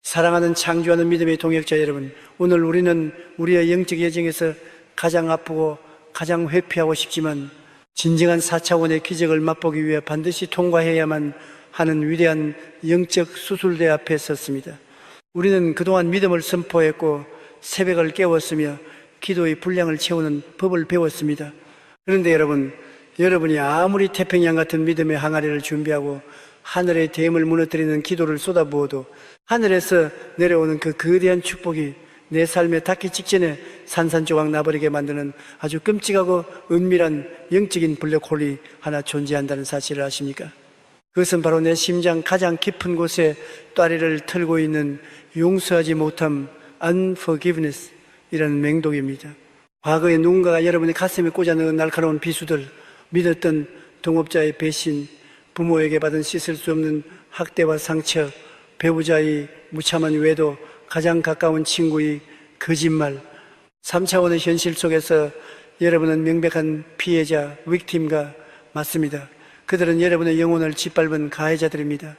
사랑하는 창조하는 믿음의 동역자 여러분, 오늘 우리는 우리의 영적 여정에서 가장 아프고 가장 회피하고 싶지만 진정한 4차원의 기적을 맛보기 위해 반드시 통과해야만 하는 위대한 영적 수술대 앞에 섰습니다. 우리는 그동안 믿음을 선포했고 새벽을 깨웠으며 기도의 분량을 채우는 법을 배웠습니다. 그런데 여러분이 아무리 태평양 같은 믿음의 항아리를 준비하고 하늘의 댐을 무너뜨리는 기도를 쏟아부어도 하늘에서 내려오는 그 거대한 축복이 내 삶에 닿기 직전에 산산조각 나버리게 만드는 아주 끔찍하고 은밀한 영적인 블랙홀이 하나 존재한다는 사실을 아십니까? 그것은 바로 내 심장 가장 깊은 곳에 또다리를 틀고 있는 용서하지 못함, unforgiveness 이라는 맹독입니다. 과거에 누군가가 여러분의 가슴에 꽂아 넣은 날카로운 비수들, 믿었던 동업자의 배신, 부모에게 받은 씻을 수 없는 학대와 상처, 배우자의 무참한 외도, 가장 가까운 친구의 거짓말, 3차원의 현실 속에서 여러분은 명백한 피해자, 빅팀과 맞습니다. 그들은 여러분의 영혼을 짓밟은 가해자들입니다.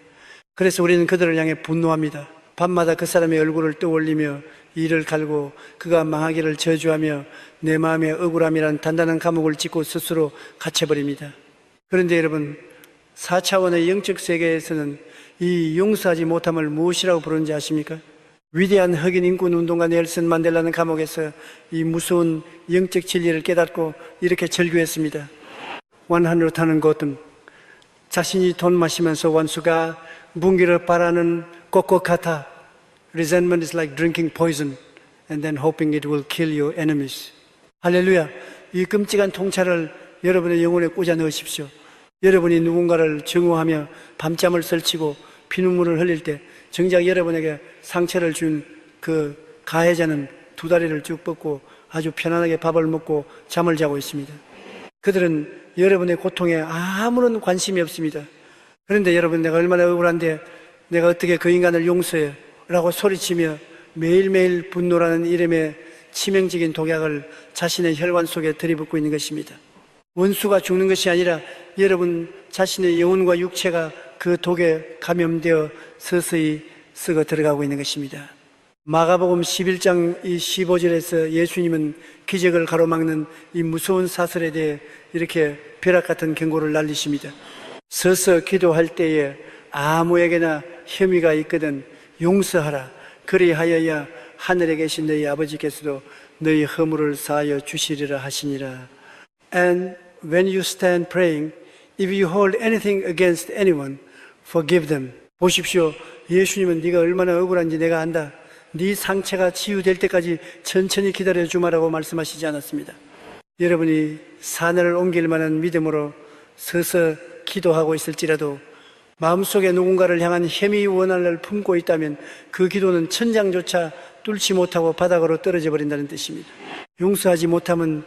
그래서 우리는 그들을 향해 분노합니다. 밤마다 그 사람의 얼굴을 떠올리며 이를 갈고 그가 망하기를 저주하며 내 마음의 억울함이란 단단한 감옥을 짓고 스스로 갇혀버립니다. 그런데 여러분, 4차원의 영적 세계에서는 이 용서하지 못함을 무엇이라고 부르는지 아십니까? 위대한 흑인 인권 운동가 넬슨 만델라는 감옥에서 이 무서운 영적 진리를 깨닫고 이렇게 절규했습니다. 원한으로 타는 것은 자신이 돈 마시면서 원수가 뭉기를 바라는 것과 같아. Resentment is like drinking poison and then hoping it will kill your enemies. 할렐루야. 이 끔찍한 통찰을 여러분의 영혼에 꽂아 넣으십시오. 여러분이 누군가를 증오하며 밤잠을 설치고 피눈물을 흘릴 때 정작 여러분에게 상처를 준 그 가해자는 두 다리를 쭉 뻗고 아주 편안하게 밥을 먹고 잠을 자고 있습니다. 그들은 여러분의 고통에 아무런 관심이 없습니다. 그런데 여러분, 내가 얼마나 억울한데 내가 어떻게 그 인간을 용서해? 라고 소리치며 매일매일 분노라는 이름의 치명적인 독약을 자신의 혈관 속에 들이붓고 있는 것입니다. 원수가 죽는 것이 아니라 여러분 자신의 영혼과 육체가 그 독에 감염되어 서서히 썩어 들어가고 있는 것입니다. 마가복음 11장 이 15절에서 예수님은 기적을 가로막는 이 무서운 사슬에 대해 이렇게 벼락 같은 경고를 날리십니다. 서서 기도할 때에 아무에게나 혐의가 있거든 용서하라. 그리하여야 하늘에 계신 너희 아버지께서도 너희 허물을 사하여 주시리라 하시니라. And when you stand praying, if you hold anything against anyone, forgive them. 보십시오. 예수님은 네가 얼마나 억울한지 내가 안다. 네 상처가 치유될 때까지 천천히 기다려 주마라고 말씀하시지 않았습니다. 여러분이 사내를 옮길 만한 믿음으로 서서 기도하고 있을지라도 마음속에 누군가를 향한 혐의 원한을 품고 있다면 그 기도는 천장조차 뚫지 못하고 바닥으로 떨어져 버린다는 뜻입니다. 용서하지 못하면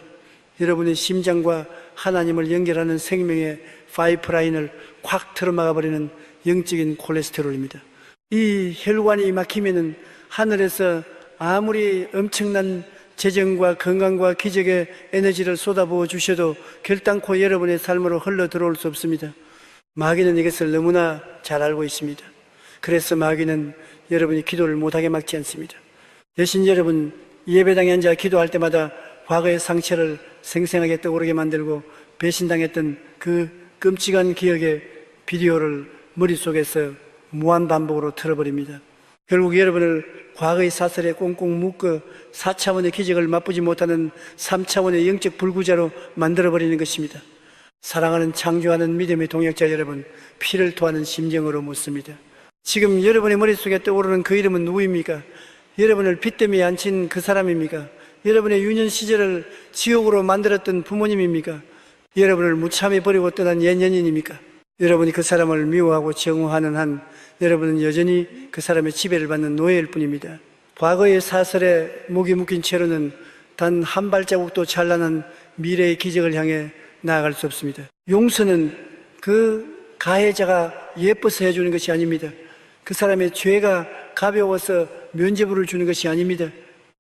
여러분의 심장과 하나님을 연결하는 생명의 파이프라인을 콱 틀어막아 버리는 영적인 콜레스테롤입니다. 이 혈관이 막히면은 하늘에서 아무리 엄청난 재정과 건강과 기적의 에너지를 쏟아부어 주셔도 결단코 여러분의 삶으로 흘러 들어올 수 없습니다. 마귀는 이것을 너무나 잘 알고 있습니다. 그래서 마귀는 여러분이 기도를 못하게 막지 않습니다. 대신 여러분 예배당에 앉아 기도할 때마다 과거의 상처를 생생하게 떠오르게 만들고 배신당했던 그 끔찍한 기억의 비디오를 머릿속에서 무한반복으로 틀어버립니다. 결국 여러분을 과거의 사슬에 꽁꽁 묶어 4차원의 기적을 맛보지 못하는 3차원의 영적 불구자로 만들어버리는 것입니다. 사랑하는 창조하는 믿음의 동역자 여러분, 피를 토하는 심정으로 묻습니다. 지금 여러분의 머릿속에 떠오르는 그 이름은 누구입니까? 여러분을 피 때문에 앉힌 그 사람입니까? 여러분의 유년 시절을 지옥으로 만들었던 부모님입니까? 여러분을 무참히 버리고 떠난 옛 연인입니까? 여러분이 그 사람을 미워하고 정오하는 한 여러분은 여전히 그 사람의 지배를 받는 노예일 뿐입니다. 과거의 사슬에 목이 묶인 채로는 단 한 발자국도 찬란한 미래의 기적을 향해 나아갈 수 없습니다. 용서는 그 가해자가 예뻐서 해주는 것이 아닙니다. 그 사람의 죄가 가벼워서 면죄부를 주는 것이 아닙니다.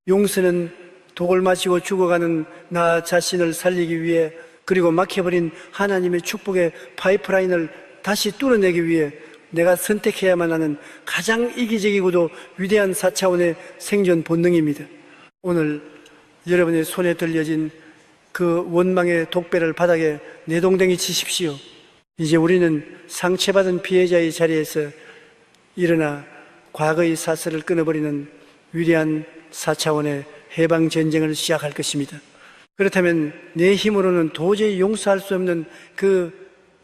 용서는 독을 마시고 죽어가는 나 자신을 살리기 위해, 그리고 막혀버린 하나님의 축복의 파이프라인을 다시 뚫어내기 위해 내가 선택해야만 하는 가장 이기적이고도 위대한 4차원의 생존 본능입니다. 오늘 여러분의 손에 들려진 그 원망의 독배를 바닥에 내동댕이 치십시오. 이제 우리는 상처받은 피해자의 자리에서 일어나 과거의 사슬을 끊어버리는 위대한 4차원의 해방전쟁을 시작할 것입니다. 그렇다면 내 힘으로는 도저히 용서할 수 없는 그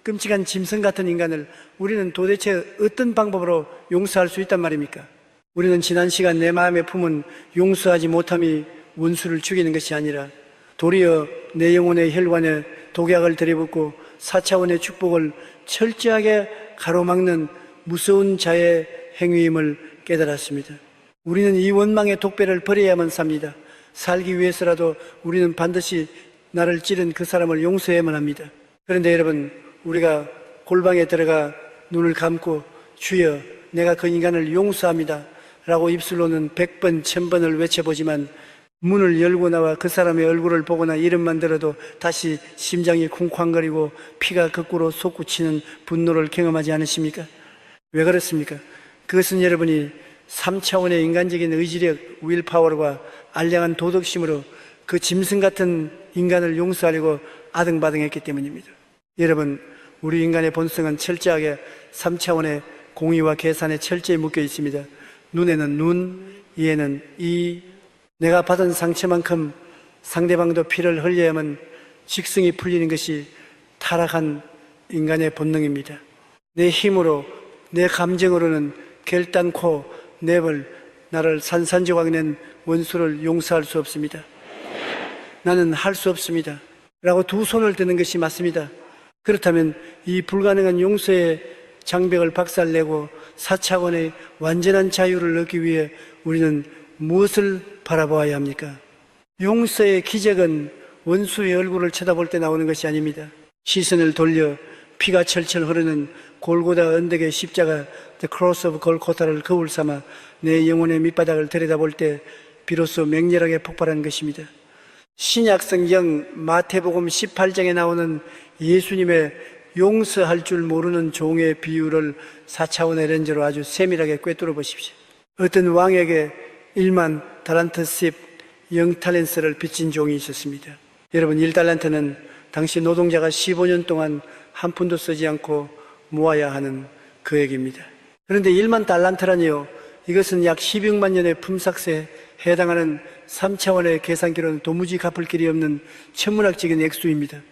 끔찍한 짐승 같은 인간을 우리는 도대체 어떤 방법으로 용서할 수 있단 말입니까? 우리는 지난 시간 내 마음에 품은 용서하지 못함이 원수를 죽이는 것이 아니라 도리어 내 영혼의 혈관에 독약을 들이붓고 4차원의 축복을 철저하게 가로막는 무서운 자의 행위임을 깨달았습니다. 우리는 이 원망의 독배를 버려야만 삽니다. 살기 위해서라도 우리는 반드시 나를 찌른 그 사람을 용서해야만 합니다. 그런데 여러분, 우리가 골방에 들어가 눈을 감고 주여 내가 그 인간을 용서합니다 라고 입술로는 100번 1000번을 외쳐보지만 문을 열고 나와 그 사람의 얼굴을 보거나 이름만 들어도 다시 심장이 쿵쾅거리고 피가 거꾸로 솟구치는 분노를 경험하지 않으십니까? 왜 그렇습니까? 그것은 여러분이 3차원의 인간적인 의지력, 윌파워와 알량한 도덕심으로 그 짐승 같은 인간을 용서하려고 아등바등했기 때문입니다. 여러분, 우리 인간의 본성은 철저하게 3차원의 공의와 계산에 철저히 묶여 있습니다. 눈에는 눈, 이에는 이. 내가 받은 상처만큼 상대방도 피를 흘려야만 직성이 풀리는 것이 타락한 인간의 본능입니다. 내 힘으로, 내 감정으로는 결단코 내벌 나를 산산조각 낸 원수를 용서할 수 없습니다. 나는 할 수 없습니다 라고 두 손을 드는 것이 맞습니다. 그렇다면 이 불가능한 용서의 장벽을 박살내고 4차원의 완전한 자유를 얻기 위해 우리는 무엇을 바라보아야 합니까? 용서의 기적은 원수의 얼굴을 쳐다볼 때 나오는 것이 아닙니다. 시선을 돌려 피가 철철 흐르는 골고다 언덕의 십자가 The Cross of Golgotha를 거울 삼아 내 영혼의 밑바닥을 들여다볼 때 비로소 맹렬하게 폭발하는 것입니다. 신약 성경 마태복음 18장에 나오는 예수님의 용서할 줄 모르는 종의 비유를 4차원의 렌즈로 아주 세밀하게 꿰뚫어 보십시오. 어떤 왕에게 1만 달란트씩 0달란트를 빚진 종이 있었습니다. 여러분, 1달란트는 당시 노동자가 15년 동안 한 푼도 쓰지 않고 모아야 하는 금액입니다. 그런데 1만 달란트라니요, 이것은 약 16만 년의 품삯에 해당하는 3차원의 계산기로는 도무지 갚을 길이 없는 천문학적인 액수입니다.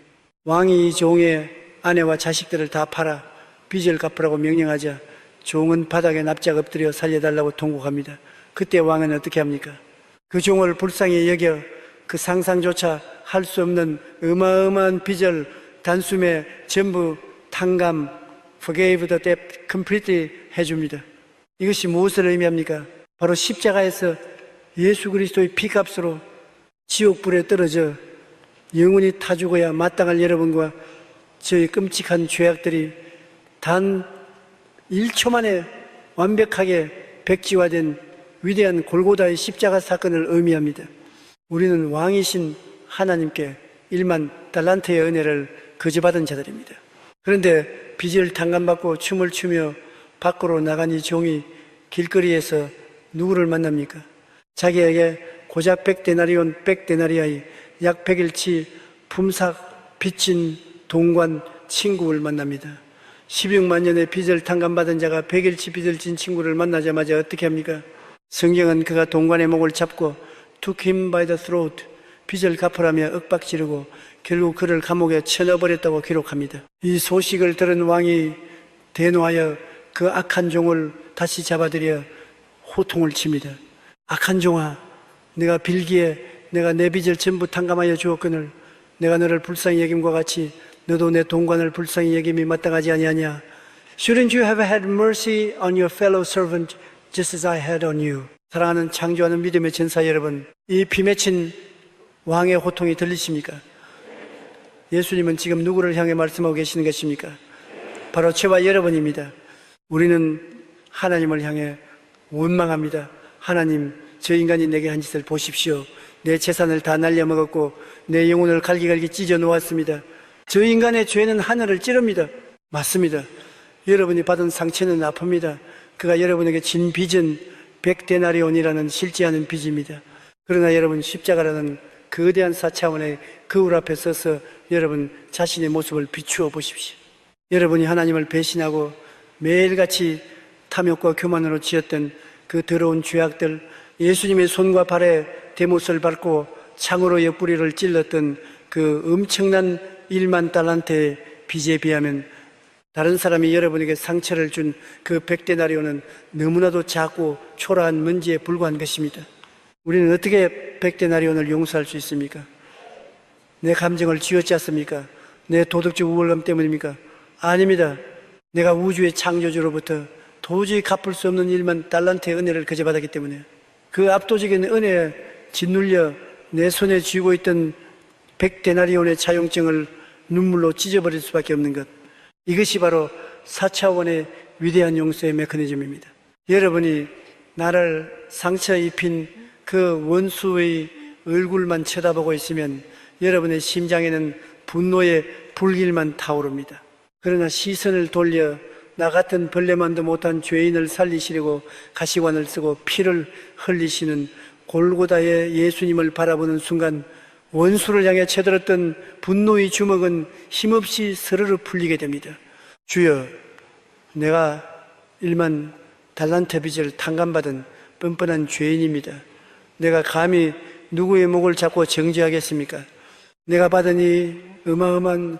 왕이 종의 아내와 자식들을 다 팔아 빚을 갚으라고 명령하자 종은 바닥에 납작 엎드려 살려달라고 통곡합니다. 그때 왕은 어떻게 합니까? 그 종을 불쌍히 여겨 그 상상조차 할 수 없는 어마어마한 빚을 단숨에 전부 탕감, forgave the debt completely 해줍니다. 이것이 무엇을 의미합니까? 바로 십자가에서 예수 그리스도의 피값으로 지옥불에 떨어져 영원히 타 죽어야 마땅할 여러분과 저희 끔찍한 죄악들이 단 1초 만에 완벽하게 백지화된 위대한 골고다의 십자가 사건을 의미합니다. 우리는 왕이신 하나님께 1만 달란트의 은혜를 거저받은 자들입니다. 그런데 빚을 탕감받고 춤을 추며 밖으로 나간 이 종이 길거리에서 누구를 만납니까? 자기에게 고작 100데나리아의 약 100일치 품삯 빚진 동관 친구를 만납니다. 16만 년의 빚을 탕감받은 자가 100일치 빚을 진 친구를 만나자마자 어떻게 합니까? 성경은 그가 동관의 목을 잡고 took him by the throat, 빚을 갚으라며 윽박지르고 결국 그를 감옥에 쳐넣어버렸다고 기록합니다. 이 소식을 들은 왕이 대노하여 그 악한 종을 다시 잡아들여 호통을 칩니다. 악한 종아, 내가 빌기에 내가 내 빚을 전부 탕감하여 주었거늘 내가 너를 불쌍히 여김과 같이 너도 내 동관을 불쌍히 여김이 마땅하지 아니하냐? Shouldn't you have had mercy on your fellow servant just as I had on you? 사랑하는 창조하는 믿음의 전사 여러분, 이 피맺힌 왕의 호통이 들리십니까? 예수님은 지금 누구를 향해 말씀하고 계시는 것입니까? 바로 저와 여러분입니다. 우리는 하나님을 향해 원망합니다. 하나님, 저 인간이 내게 한 짓을 보십시오. 내 재산을 다 날려먹었고 내 영혼을 갈기갈기 찢어 놓았습니다. 저 인간의 죄는 하늘을 찌릅니다. 맞습니다. 여러분이 받은 상처는 아픕니다. 그가 여러분에게 진 빚은 100데나리온이라는 실지 않은 빚입니다. 그러나 여러분, 십자가라는 거대한 4차원의 거울 앞에 서서 여러분 자신의 모습을 비추어 보십시오. 여러분이 하나님을 배신하고 매일같이 탐욕과 교만으로 지었던 그 더러운 죄악들, 예수님의 손과 발에 대못을 밟고 창으로 옆구리를 찔렀던 그 엄청난 1만 달란트의 빚에 비하면 다른 사람이 여러분에게 상처를 준 그 100데나리온은 너무나도 작고 초라한 먼지에 불과한 것입니다. 우리는 어떻게 100데나리온을 용서할 수 있습니까? 내 감정을 쥐어짰습니까? 내 도덕적 우월감 때문입니까? 아닙니다. 내가 우주의 창조주로부터 도저히 갚을 수 없는 1만 달란트의 은혜를 그저 받았기 때문에 그 압도적인 은혜에 짓눌려 내 손에 쥐고 있던 100데나리온의 차용증을 눈물로 찢어버릴 수밖에 없는 것, 이것이 바로 4차원의 위대한 용서의 메커니즘입니다. 여러분이 나를 상처 입힌 그 원수의 얼굴만 쳐다보고 있으면 여러분의 심장에는 분노의 불길만 타오릅니다. 그러나 시선을 돌려 나 같은 벌레만도 못한 죄인을 살리시려고 가시관을 쓰고 피를 흘리시는 골고다의 예수님을 바라보는 순간 원수를 향해 쳐들었던 분노의 주먹은 힘없이 스르르 풀리게 됩니다. 주여, 내가 1만 달란트 빚을 탕감받은 뻔뻔한 죄인입니다. 내가 감히 누구의 목을 잡고 정죄하겠습니까? 내가 받은 이 어마어마한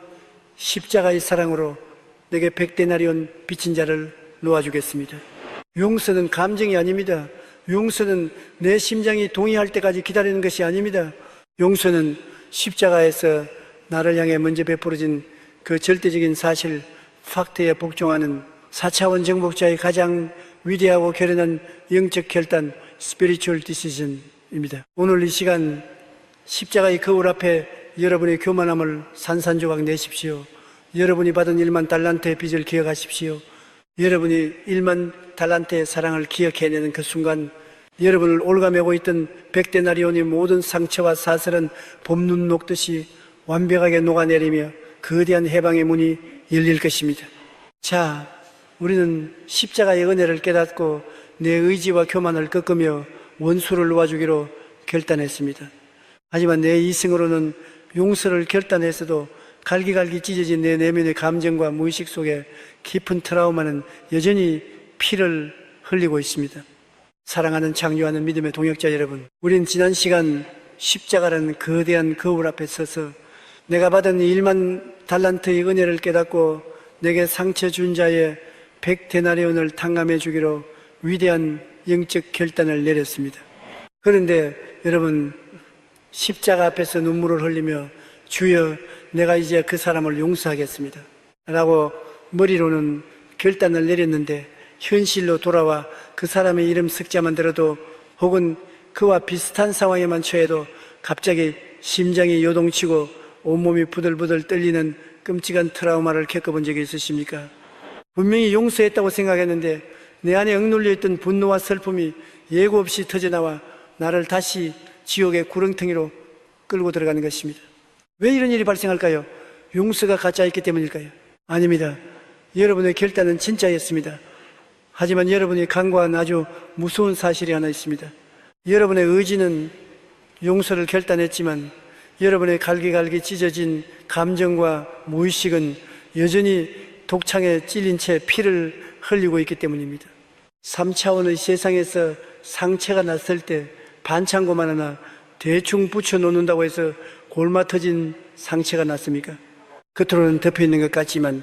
십자가의 사랑으로 내게 100데나리온 빚진 자를 놓아주겠습니다. 용서는 감정이 아닙니다. 용서는 내 심장이 동의할 때까지 기다리는 것이 아닙니다. 용서는 십자가에서 나를 향해 먼저 베풀어진 그 절대적인 사실, 팍트에 복종하는 4차원 정복자의 가장 위대하고 결연한 영적 결단, spiritual decision입니다. 오늘 이 시간 십자가의 거울 앞에 여러분의 교만함을 산산조각 내십시오. 여러분이 받은 1만 달란트의 빚을 기억하십시오. 여러분이 1만 달란트의 사랑을 기억해내는 그 순간 여러분을 올가매고 있던 100데나리온의 모든 상처와 사슬은 봄눈 녹듯이 완벽하게 녹아내리며 거대한 해방의 문이 열릴 것입니다. 자, 우리는 십자가의 은혜를 깨닫고 내 의지와 교만을 꺾으며 원수를 놓아주기로 결단했습니다. 하지만 내 이승으로는 용서를 결단했어도 갈기갈기 찢어진 내 내면의 감정과 무의식 속에 깊은 트라우마는 여전히 피를 흘리고 있습니다. 사랑하는 창조하는 믿음의 동역자 여러분, 우린 지난 시간 십자가라는 거대한 거울 앞에 서서 내가 받은 1만 달란트의 은혜를 깨닫고 내게 상처 준 자의 100데나리온을 탕감해 주기로 위대한 영적 결단을 내렸습니다. 그런데 여러분, 십자가 앞에서 눈물을 흘리며 주여, 내가 이제 그 사람을 용서하겠습니다 라고 머리로는 결단을 내렸는데 현실로 돌아와 그 사람의 이름 석자만 들어도 혹은 그와 비슷한 상황에만 처해도 갑자기 심장이 요동치고 온몸이 부들부들 떨리는 끔찍한 트라우마를 겪어본 적이 있으십니까? 분명히 용서했다고 생각했는데 내 안에 억눌려 있던 분노와 슬픔이 예고 없이 터져나와 나를 다시 지옥의 구렁텅이로 끌고 들어가는 것입니다. 왜 이런 일이 발생할까요? 용서가 가짜였기 때문일까요? 아닙니다. 여러분의 결단은 진짜였습니다. 하지만 여러분이 간과한 아주 무서운 사실이 하나 있습니다. 여러분의 의지는 용서를 결단했지만 여러분의 갈기갈기 찢어진 감정과 무의식은 여전히 독창에 찔린 채 피를 흘리고 있기 때문입니다. 3차원의 세상에서 상처가 났을 때 반창고만 하나 대충 붙여놓는다고 해서 골마 터진 상처가 났습니까? 겉으로는 덮여있는 것 같지만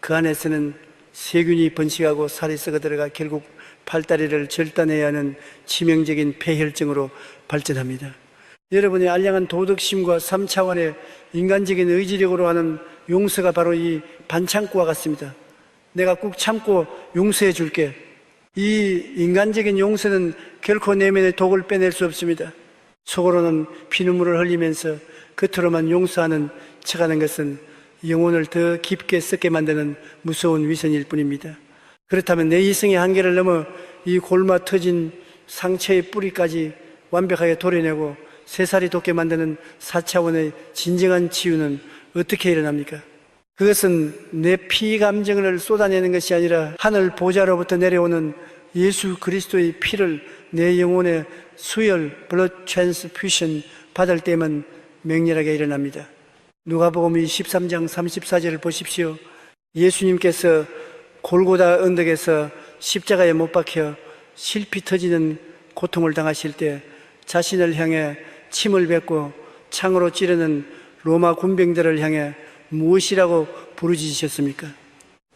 그 안에서는 세균이 번식하고 살이 썩어 들어가 결국 팔다리를 절단해야 하는 치명적인 폐혈증으로 발전합니다. 여러분의 알량한 도덕심과 3차원의 인간적인 의지력으로 하는 용서가 바로 이 반창고와 같습니다. 내가 꾹 참고 용서해 줄게. 이 인간적인 용서는 결코 내면의 독을 빼낼 수 없습니다. 속으로는 피눈물을 흘리면서 겉으로만 용서하는 척하는 것은 영혼을 더 깊게 썩게 만드는 무서운 위선일 뿐입니다. 그렇다면 내 이성의 한계를 넘어 이 골마 터진 상처의 뿌리까지 완벽하게 도려내고 새살이 돋게 만드는 4차원의 진정한 치유는 어떻게 일어납니까? 그것은 내 피 감정을 쏟아내는 것이 아니라 하늘 보좌로부터 내려오는 예수 그리스도의 피를 내 영혼의 수혈, blood transfusion 받을 때면 맹렬하게 일어납니다. 누가복음 13장 34절을 보십시오. 예수님께서 골고다 언덕에서 십자가에 못 박혀 실피 터지는 고통을 당하실 때 자신을 향해 침을 뱉고 창으로 찌르는 로마 군병들을 향해 무엇이라고 부르짖으셨습니까?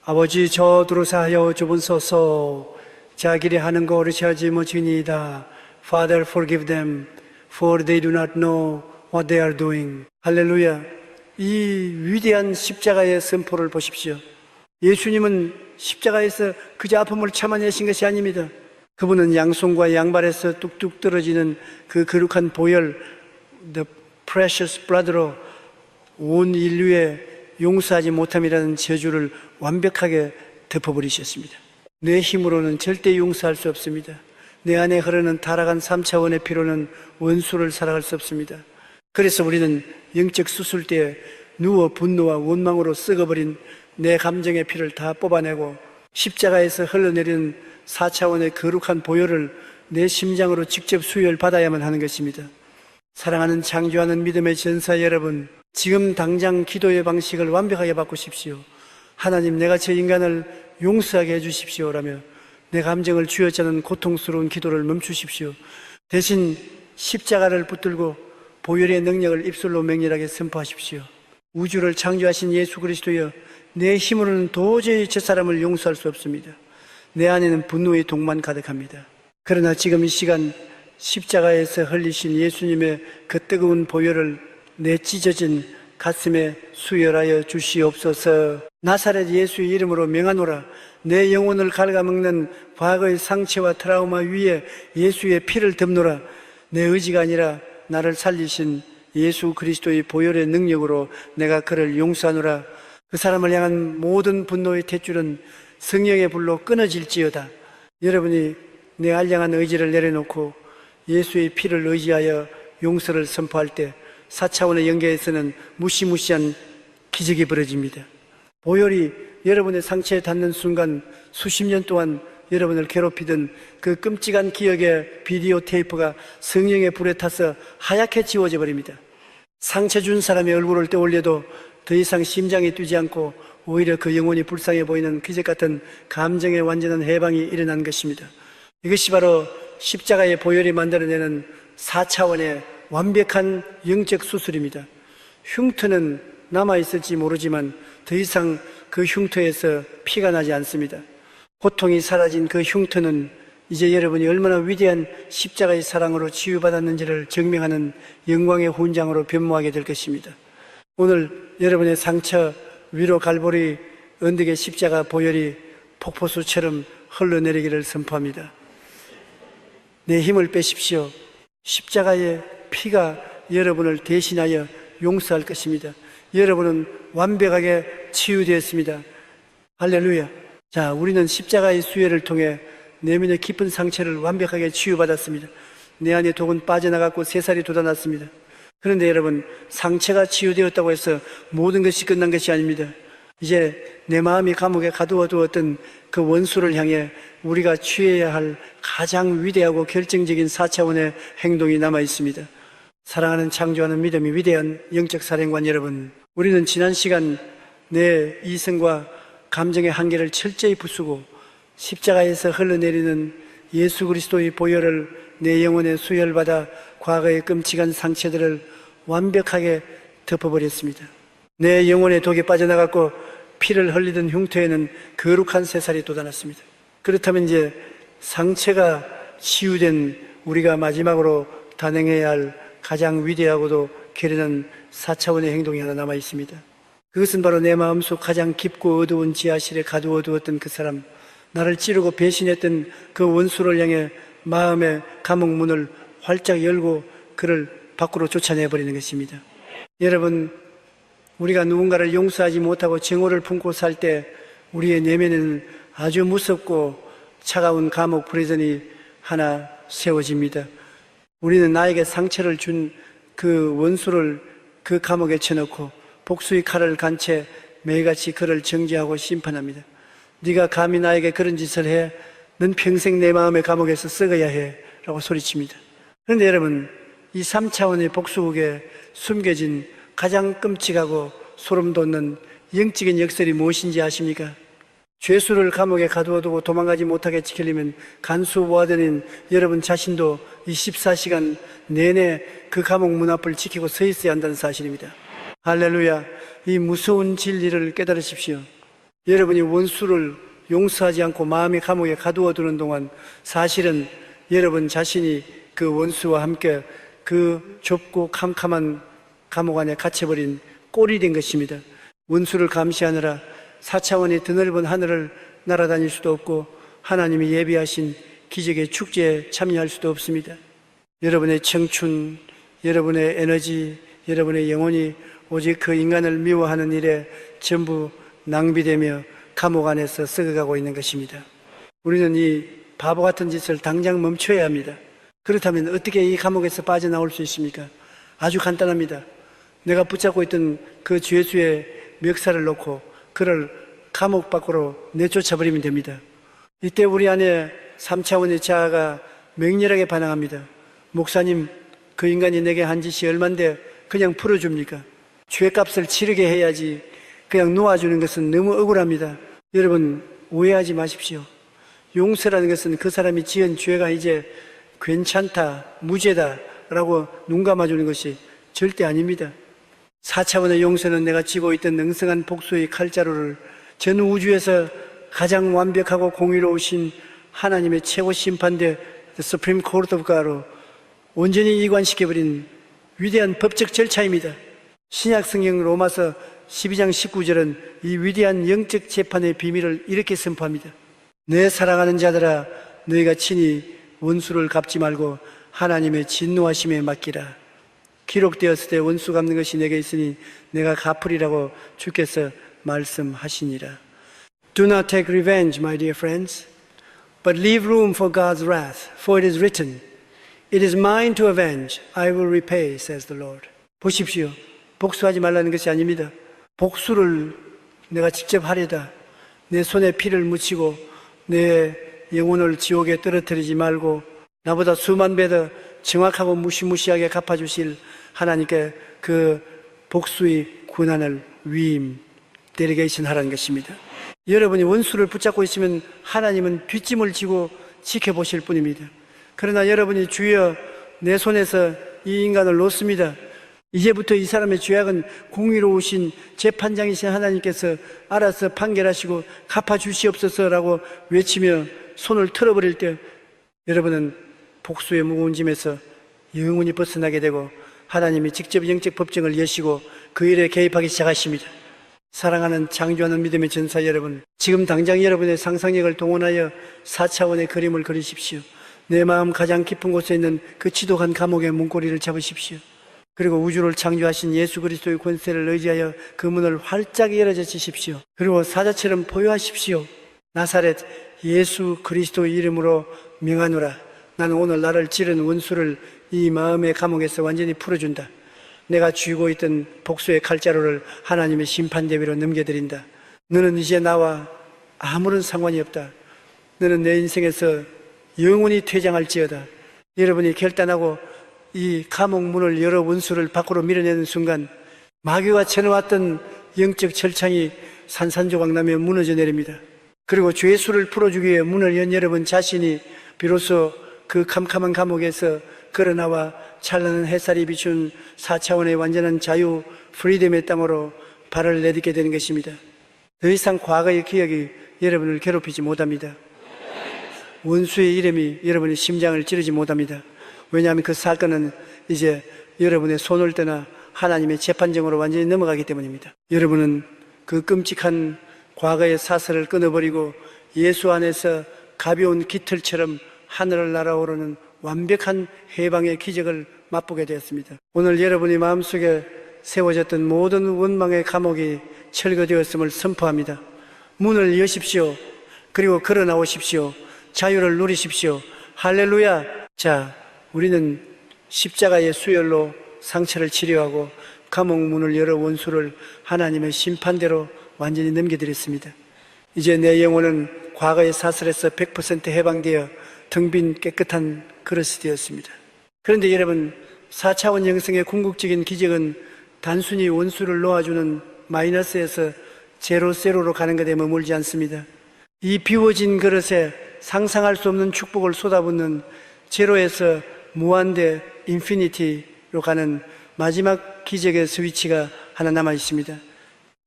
아버지 저 두루사하여 주분소서 자기리 하는 거 어르시하지 못하니이다. Father forgive them for they do not know what they are doing. 할렐루야. 이 위대한 십자가의 선포를 보십시오. 예수님은 십자가에서 그저 아픔을 참아내신 것이 아닙니다. 그분은 양손과 양발에서 뚝뚝 떨어지는 그 거룩한 보혈 The precious blood로 온 인류의 용서하지 못함이라는 저주를 완벽하게 덮어버리셨습니다. 내 힘으로는 절대 용서할 수 없습니다. 내 안에 흐르는 타락한 3차원의 피로는 원수를 살아갈 수 없습니다. 그래서 우리는 영적 수술대에 누워 분노와 원망으로 썩어버린 내 감정의 피를 다 뽑아내고 십자가에서 흘러내리는 4차원의 거룩한 보혈을 내 심장으로 직접 수혈받아야만 하는 것입니다. 사랑하는 창조하는 믿음의 전사 여러분, 지금 당장 기도의 방식을 완벽하게 바꾸십시오. 하나님, 내가 저 인간을 용서하게 해주십시오라며 내 감정을 쥐어짜는 고통스러운 기도를 멈추십시오. 대신 십자가를 붙들고 보혈의 능력을 입술로 맹렬하게 선포하십시오. 우주를 창조하신 예수 그리스도여, 내 힘으로는 도저히 저 사람을 용서할 수 없습니다. 내 안에는 분노의 독만 가득합니다. 그러나 지금 이 시간 십자가에서 흘리신 예수님의 그 뜨거운 보혈을 내 찢어진 가슴에 수혈하여 주시옵소서. 나사렛 예수의 이름으로 명하노라. 내 영혼을 갉아먹는 과거의 상처와 트라우마 위에 예수의 피를 덮노라. 내 의지가 아니라 나를 살리신 예수 그리스도의 보혈의 능력으로 내가 그를 용서하노라. 그 사람을 향한 모든 분노의 탯줄은 성령의 불로 끊어질지어다. 여러분이 내 알량한 의지를 내려놓고 예수의 피를 의지하여 용서를 선포할 때 4차원의 영계에서는 무시무시한 기적이 벌어집니다. 보혈이 여러분의 상처에 닿는 순간 수십 년 동안 여러분을 괴롭히던 그 끔찍한 기억의 비디오 테이프가 성령의 불에 타서 하얗게 지워져 버립니다. 상처 준 사람의 얼굴을 떠올려도 더 이상 심장이 뛰지 않고 오히려 그 영혼이 불쌍해 보이는 기적 같은 감정의 완전한 해방이 일어난 것입니다. 이것이 바로 십자가의 보혈이 만들어내는 4차원의 완벽한 영적 수술입니다. 흉터는 남아있을지 모르지만 더 이상 그 흉터에서 피가 나지 않습니다. 고통이 사라진 그 흉터는 이제 여러분이 얼마나 위대한 십자가의 사랑으로 치유받았는지를 증명하는 영광의 훈장으로 변모하게 될 것입니다. 오늘 여러분의 상처 위로 갈보리 언덕의 십자가 보혈이 폭포수처럼 흘러내리기를 선포합니다. 내 힘을 빼십시오. 십자가의 피가 여러분을 대신하여 용서할 것입니다. 여러분은 완벽하게 치유되었습니다. 할렐루야. 자, 우리는 십자가의 수혈을 통해 내면의 깊은 상처를 완벽하게 치유받았습니다. 내 안에 독은 빠져나갔고 새살이 돋아났습니다. 그런데 여러분, 상처가 치유되었다고 해서 모든 것이 끝난 것이 아닙니다. 이제 내 마음이 감옥에 가두어두었던 그 원수를 향해 우리가 취해야 할 가장 위대하고 결정적인 4차원의 행동이 남아 있습니다. 사랑하는 창조하는 믿음이 위대한 영적 사령관 여러분, 우리는 지난 시간 내 이성과 감정의 한계를 철저히 부수고 십자가에서 흘러내리는 예수 그리스도의 보혈을 내 영혼에 수혈받아 과거의 끔찍한 상처들을 완벽하게 덮어버렸습니다. 내 영혼의 독이 빠져나갔고 피를 흘리던 흉터에는 거룩한 새살이 돋아났습니다. 그렇다면 이제 상처가 치유된 우리가 마지막으로 단행해야 할 가장 위대하고도 결연한 4차원의 행동이 하나 남아 있습니다. 그것은 바로 내 마음속 가장 깊고 어두운 지하실에 가두어 두었던 그 사람, 나를 찌르고 배신했던 그 원수를 향해 마음의 감옥문을 활짝 열고 그를 밖으로 쫓아내버리는 것입니다. 여러분, 우리가 누군가를 용서하지 못하고 증오를 품고 살 때 우리의 내면에는 아주 무섭고 차가운 감옥 프리즌이 하나 세워집니다. 우리는 나에게 상처를 준 그 원수를 그 감옥에 쳐넣고 복수의 칼을 간 채 매일같이 그를 정죄하고 심판합니다. 네가 감히 나에게 그런 짓을 해? 넌 평생 내 마음의 감옥에서 썩어야 해 라고 소리칩니다. 그런데 여러분, 이 3차원의 복수국에 숨겨진 가장 끔찍하고 소름 돋는 영적인 역설이 무엇인지 아십니까? 죄수를 감옥에 가두어두고 도망가지 못하게 지키려면 간수와드인 여러분 자신도 24시간 내내 그 감옥 문 앞을 지키고 서 있어야 한다는 사실입니다. 할렐루야. 이 무서운 진리를 깨달으십시오. 여러분이 원수를 용서하지 않고 마음의 감옥에 가두어두는 동안 사실은 여러분 자신이 그 원수와 함께 그 좁고 캄캄한 감옥 안에 갇혀버린 꼴이 된 것입니다. 원수를 감시하느라 4차원의 드넓은 하늘을 날아다닐 수도 없고 하나님이 예비하신 기적의 축제에 참여할 수도 없습니다. 여러분의 청춘, 여러분의 에너지, 여러분의 영혼이 오직 그 인간을 미워하는 일에 전부 낭비되며 감옥 안에서 썩어가고 있는 것입니다. 우리는 이 바보 같은 짓을 당장 멈춰야 합니다. 그렇다면 어떻게 이 감옥에서 빠져나올 수 있습니까? 아주 간단합니다. 내가 붙잡고 있던 그 죄수의 멱살을 놓고 그를 감옥 밖으로 내쫓아버리면 됩니다. 이때 우리 안에 3차원의 자아가 맹렬하게 반항합니다. 목사님, 그 인간이 내게 한 짓이 얼만데 그냥 풀어줍니까? 죄값을 치르게 해야지 그냥 놓아주는 것은 너무 억울합니다. 여러분, 오해하지 마십시오. 용서라는 것은 그 사람이 지은 죄가 이제 괜찮다, 무죄다 라고 눈 감아주는 것이 절대 아닙니다. 4차원의 용서는 내가 쥐고 있던 능성한 복수의 칼자루를 전 우주에서 가장 완벽하고 공의로우신 하나님의 최고 심판대 The Supreme Court of God로 온전히 이관시켜버린 위대한 법적 절차입니다. 신약 성경 로마서 12장 19절은 이 위대한 영적 재판의 비밀을 이렇게 선포합니다. 내 사랑하는 자들아, 너희가 친히 원수를 갚지 말고 하나님의 진노하심에 맡기라. 기록되었을 때 원수 갚는 것이 내게 있으니 내가 갚으리라고 주께서 말씀하시니라. Do not take revenge, my dear friends, but leave room for God's wrath, for it is written, It is mine to avenge, I will repay, says the Lord. 보십시오. 복수하지 말라는 것이 아닙니다. 복수를 내가 직접 하려다 내 손에 피를 묻히고 내 영혼을 지옥에 떨어뜨리지 말고 나보다 수만 배 더 정확하고 무시무시하게 갚아주실 하나님께 그 복수의 권한을 위임, 데리게이션 하라는 것입니다. 여러분이 원수를 붙잡고 있으면 하나님은 뒷짐을 지고 지켜보실 뿐입니다. 그러나 여러분이 주여 내 손에서 이 인간을 놓습니다. 이제부터 이 사람의 죄악은 공의로우신 재판장이신 하나님께서 알아서 판결하시고 갚아주시옵소서라고 외치며 손을 틀어버릴 때 여러분은 복수의 무거운 짐에서 영원히 벗어나게 되고 하나님이 직접 영적 법정을 여시고 그 일에 개입하기 시작하십니다. 사랑하는 창조하는 믿음의 전사 여러분, 지금 당장 여러분의 상상력을 동원하여 4차원의 그림을 그리십시오. 내 마음 가장 깊은 곳에 있는 그 지독한 감옥의 문고리를 잡으십시오. 그리고 우주를 창조하신 예수 그리스도의 권세를 의지하여 그 문을 활짝 열어젖히십시오. 그리고 사자처럼 포효하십시오. 나사렛 예수 그리스도의 이름으로 명하노라. 나는 오늘 나를 찌른 원수를 이 마음의 감옥에서 완전히 풀어준다. 내가 쥐고 있던 복수의 칼자루를 하나님의 심판대위로 넘겨드린다. 너는 이제 나와 아무런 상관이 없다. 너는 내 인생에서 영원히 퇴장할지어다. 여러분이 결단하고 이 감옥 문을 열어 원수를 밖으로 밀어내는 순간 마귀가 쳐놓았던 영적 철창이 산산조각 나며 무너져 내립니다. 그리고 죄수를 풀어주기 위해 문을 연 여러분 자신이 비로소 그 캄캄한 감옥에서 걸어나와 찬란한 햇살이 비춘 4차원의 완전한 자유, 프리덤의 땅으로 발을 내딛게 되는 것입니다. 더 이상 과거의 기억이 여러분을 괴롭히지 못합니다. 원수의 이름이 여러분의 심장을 찌르지 못합니다. 왜냐하면 그 사건은 이제 여러분의 손을 떠나 하나님의 재판정으로 완전히 넘어가기 때문입니다. 여러분은 그 끔찍한 과거의 사슬을 끊어버리고 예수 안에서 가벼운 깃털처럼 하늘을 날아오르는 완벽한 해방의 기적을 맛보게 되었습니다. 오늘 여러분의 마음속에 세워졌던 모든 원망의 감옥이 철거되었음을 선포합니다. 문을 여십시오. 그리고 걸어 나오십시오. 자유를 누리십시오. 할렐루야. 자, 우리는 십자가의 수혈로 상처를 치료하고 감옥 문을 열어 원수를 하나님의 심판대로 완전히 넘겨드렸습니다. 이제 내 영혼은 과거의 사슬에서 100% 해방되어 텅 빈 깨끗한 그릇이 되었습니다. 그런데 여러분, 4차원 영성의 궁극적인 기적은 단순히 원수를 놓아주는 마이너스에서 제로로 가는 것에 머물지 않습니다. 이 비워진 그릇에 상상할 수 없는 축복을 쏟아붓는 제로에서 무한대 인피니티로 가는 마지막 기적의 스위치가 하나 남아 있습니다.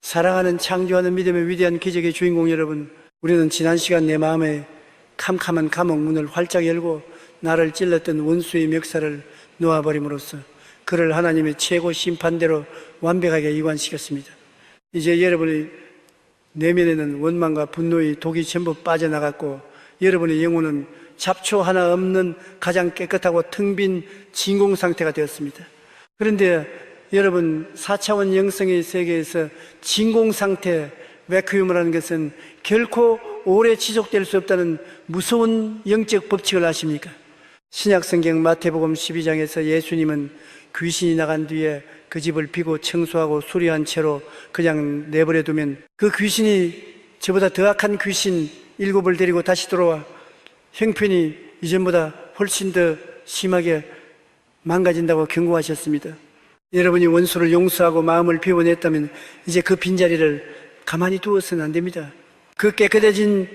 사랑하는 창조하는 믿음의 위대한 기적의 주인공 여러분, 우리는 지난 시간 내 마음에 캄캄한 감옥 문을 활짝 열고 나를 찔렀던 원수의 멱살을 놓아버림으로써 그를 하나님의 최고 심판대로 완벽하게 이관시켰습니다. 이제 여러분의 내면에는 원망과 분노의 독이 전부 빠져나갔고 여러분의 영혼은 잡초 하나 없는 가장 깨끗하고 텅 빈 진공 상태가 되었습니다. 그런데 여러분, 4차원 영성의 세계에서 진공 상태, 베큐움이라는 것은 결코 오래 지속될 수 없다는 무서운 영적 법칙을 아십니까? 신약성경 마태복음 12장에서 예수님은 귀신이 나간 뒤에 그 집을 비고 청소하고 수리한 채로 그냥 내버려 두면 그 귀신이 저보다 더 악한 귀신 7을 데리고 다시 들어와 형편이 이전보다 훨씬 더 심하게 망가진다고 경고하셨습니다. 여러분이 원수를 용서하고 마음을 비워냈다면 이제 그 빈자리를 가만히 두어서는 안 됩니다. 그 깨끗해진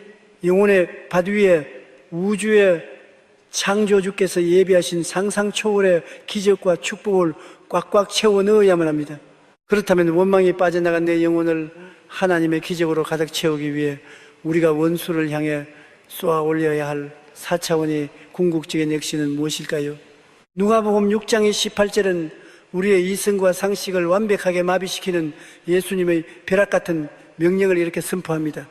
영혼의 밭 위에 우주의 창조주께서 예비하신 상상 초월의 기적과 축복을 꽉꽉 채워 넣어야만 합니다. 그렇다면 원망이 빠져나간 내 영혼을 하나님의 기적으로 가득 채우기 위해 우리가 원수를 향해 쏘아 올려야 할 4차원의 궁극적인 액션은 무엇일까요? 누가복음 6장의 18절은 우리의 이성과 상식을 완벽하게 마비시키는 예수님의 벼락 같은 명령을 이렇게 선포합니다.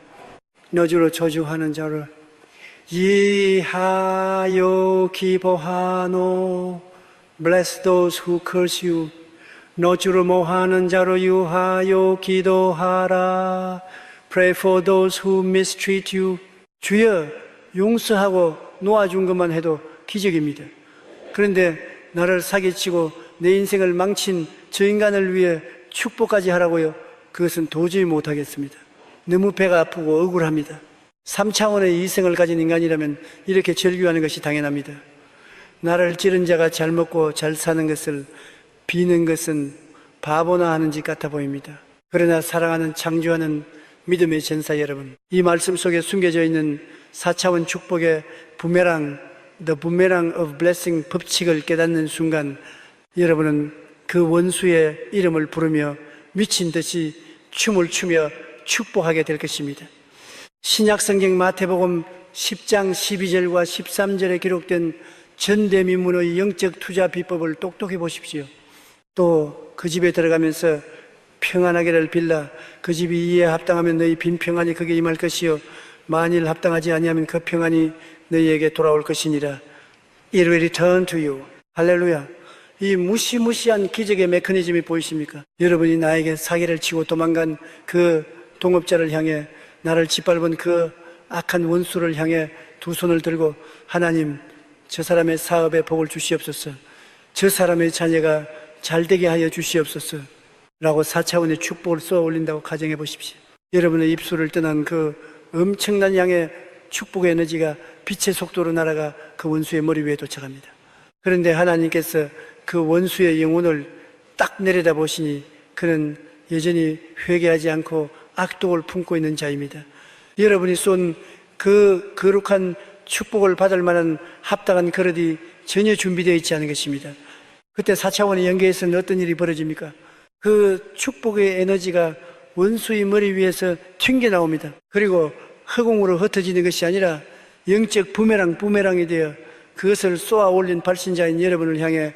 너주로 저주하는 자를 이하여 기뻐하노. Bless those who curse you. 너주로 모하는 자로 유하여 기도하라. Pray for those who mistreat you. 주여, 용서하고 놓아준 것만 해도 기적입니다. 그런데 나를 사기치고 내 인생을 망친 저 인간을 위해 축복까지 하라고요? 그것은 도저히 못하겠습니다. 너무 배가 아프고 억울합니다. 3차원의 이성을 가진 인간이라면 이렇게 절규하는 것이 당연합니다. 나를 찌른 자가 잘 먹고 잘 사는 것을 비는 것은 바보나 하는 짓 같아 보입니다. 그러나 사랑하는 창조하는 믿음의 전사 여러분, 이 말씀 속에 숨겨져 있는 4차원 축복의 부메랑, The Boomerang of Blessing 법칙을 깨닫는 순간 여러분은 그 원수의 이름을 부르며 미친 듯이 춤을 추며 축복하게 될 것입니다. 신약성경 마태복음 10장 12절과 13절에 기록된 전대미문의 영적 투자 비법을 똑똑히 보십시오. 또 그 집에 들어가면서 평안하기를 빌라. 그 집이 이에 합당하면 너희 빈 평안이 그게 임할 것이요 만일 합당하지 아니하면 그 평안이 너희에게 돌아올 것이니라. It will return to you. 할렐루야. 이 무시무시한 기적의 메커니즘이 보이십니까? 여러분이 나에게 사기를 치고 도망간 그 동업자를 향해, 나를 짓밟은 그 악한 원수를 향해 두 손을 들고 하나님, 저 사람의 사업에 복을 주시옵소서, 저 사람의 자녀가 잘되게 하여 주시옵소서 라고 4차원의 축복을 쏘아 올린다고 가정해 보십시오. 여러분의 입술을 떠난 그 엄청난 양의 축복의 에너지가 빛의 속도로 날아가 그 원수의 머리 위에 도착합니다. 그런데 하나님께서 그 원수의 영혼을 딱 내려다보시니 그는 여전히 회개하지 않고 악독을 품고 있는 자입니다. 여러분이 쏜 그 거룩한 축복을 받을 만한 합당한 그릇이 전혀 준비되어 있지 않은 것입니다. 그때 4차원의 연계에서는 어떤 일이 벌어집니까? 그 축복의 에너지가 원수의 머리 위에서 튕겨나옵니다. 그리고 허공으로 흩어지는 것이 아니라 영적 부메랑이 되어 그것을 쏘아 올린 발신자인 여러분을 향해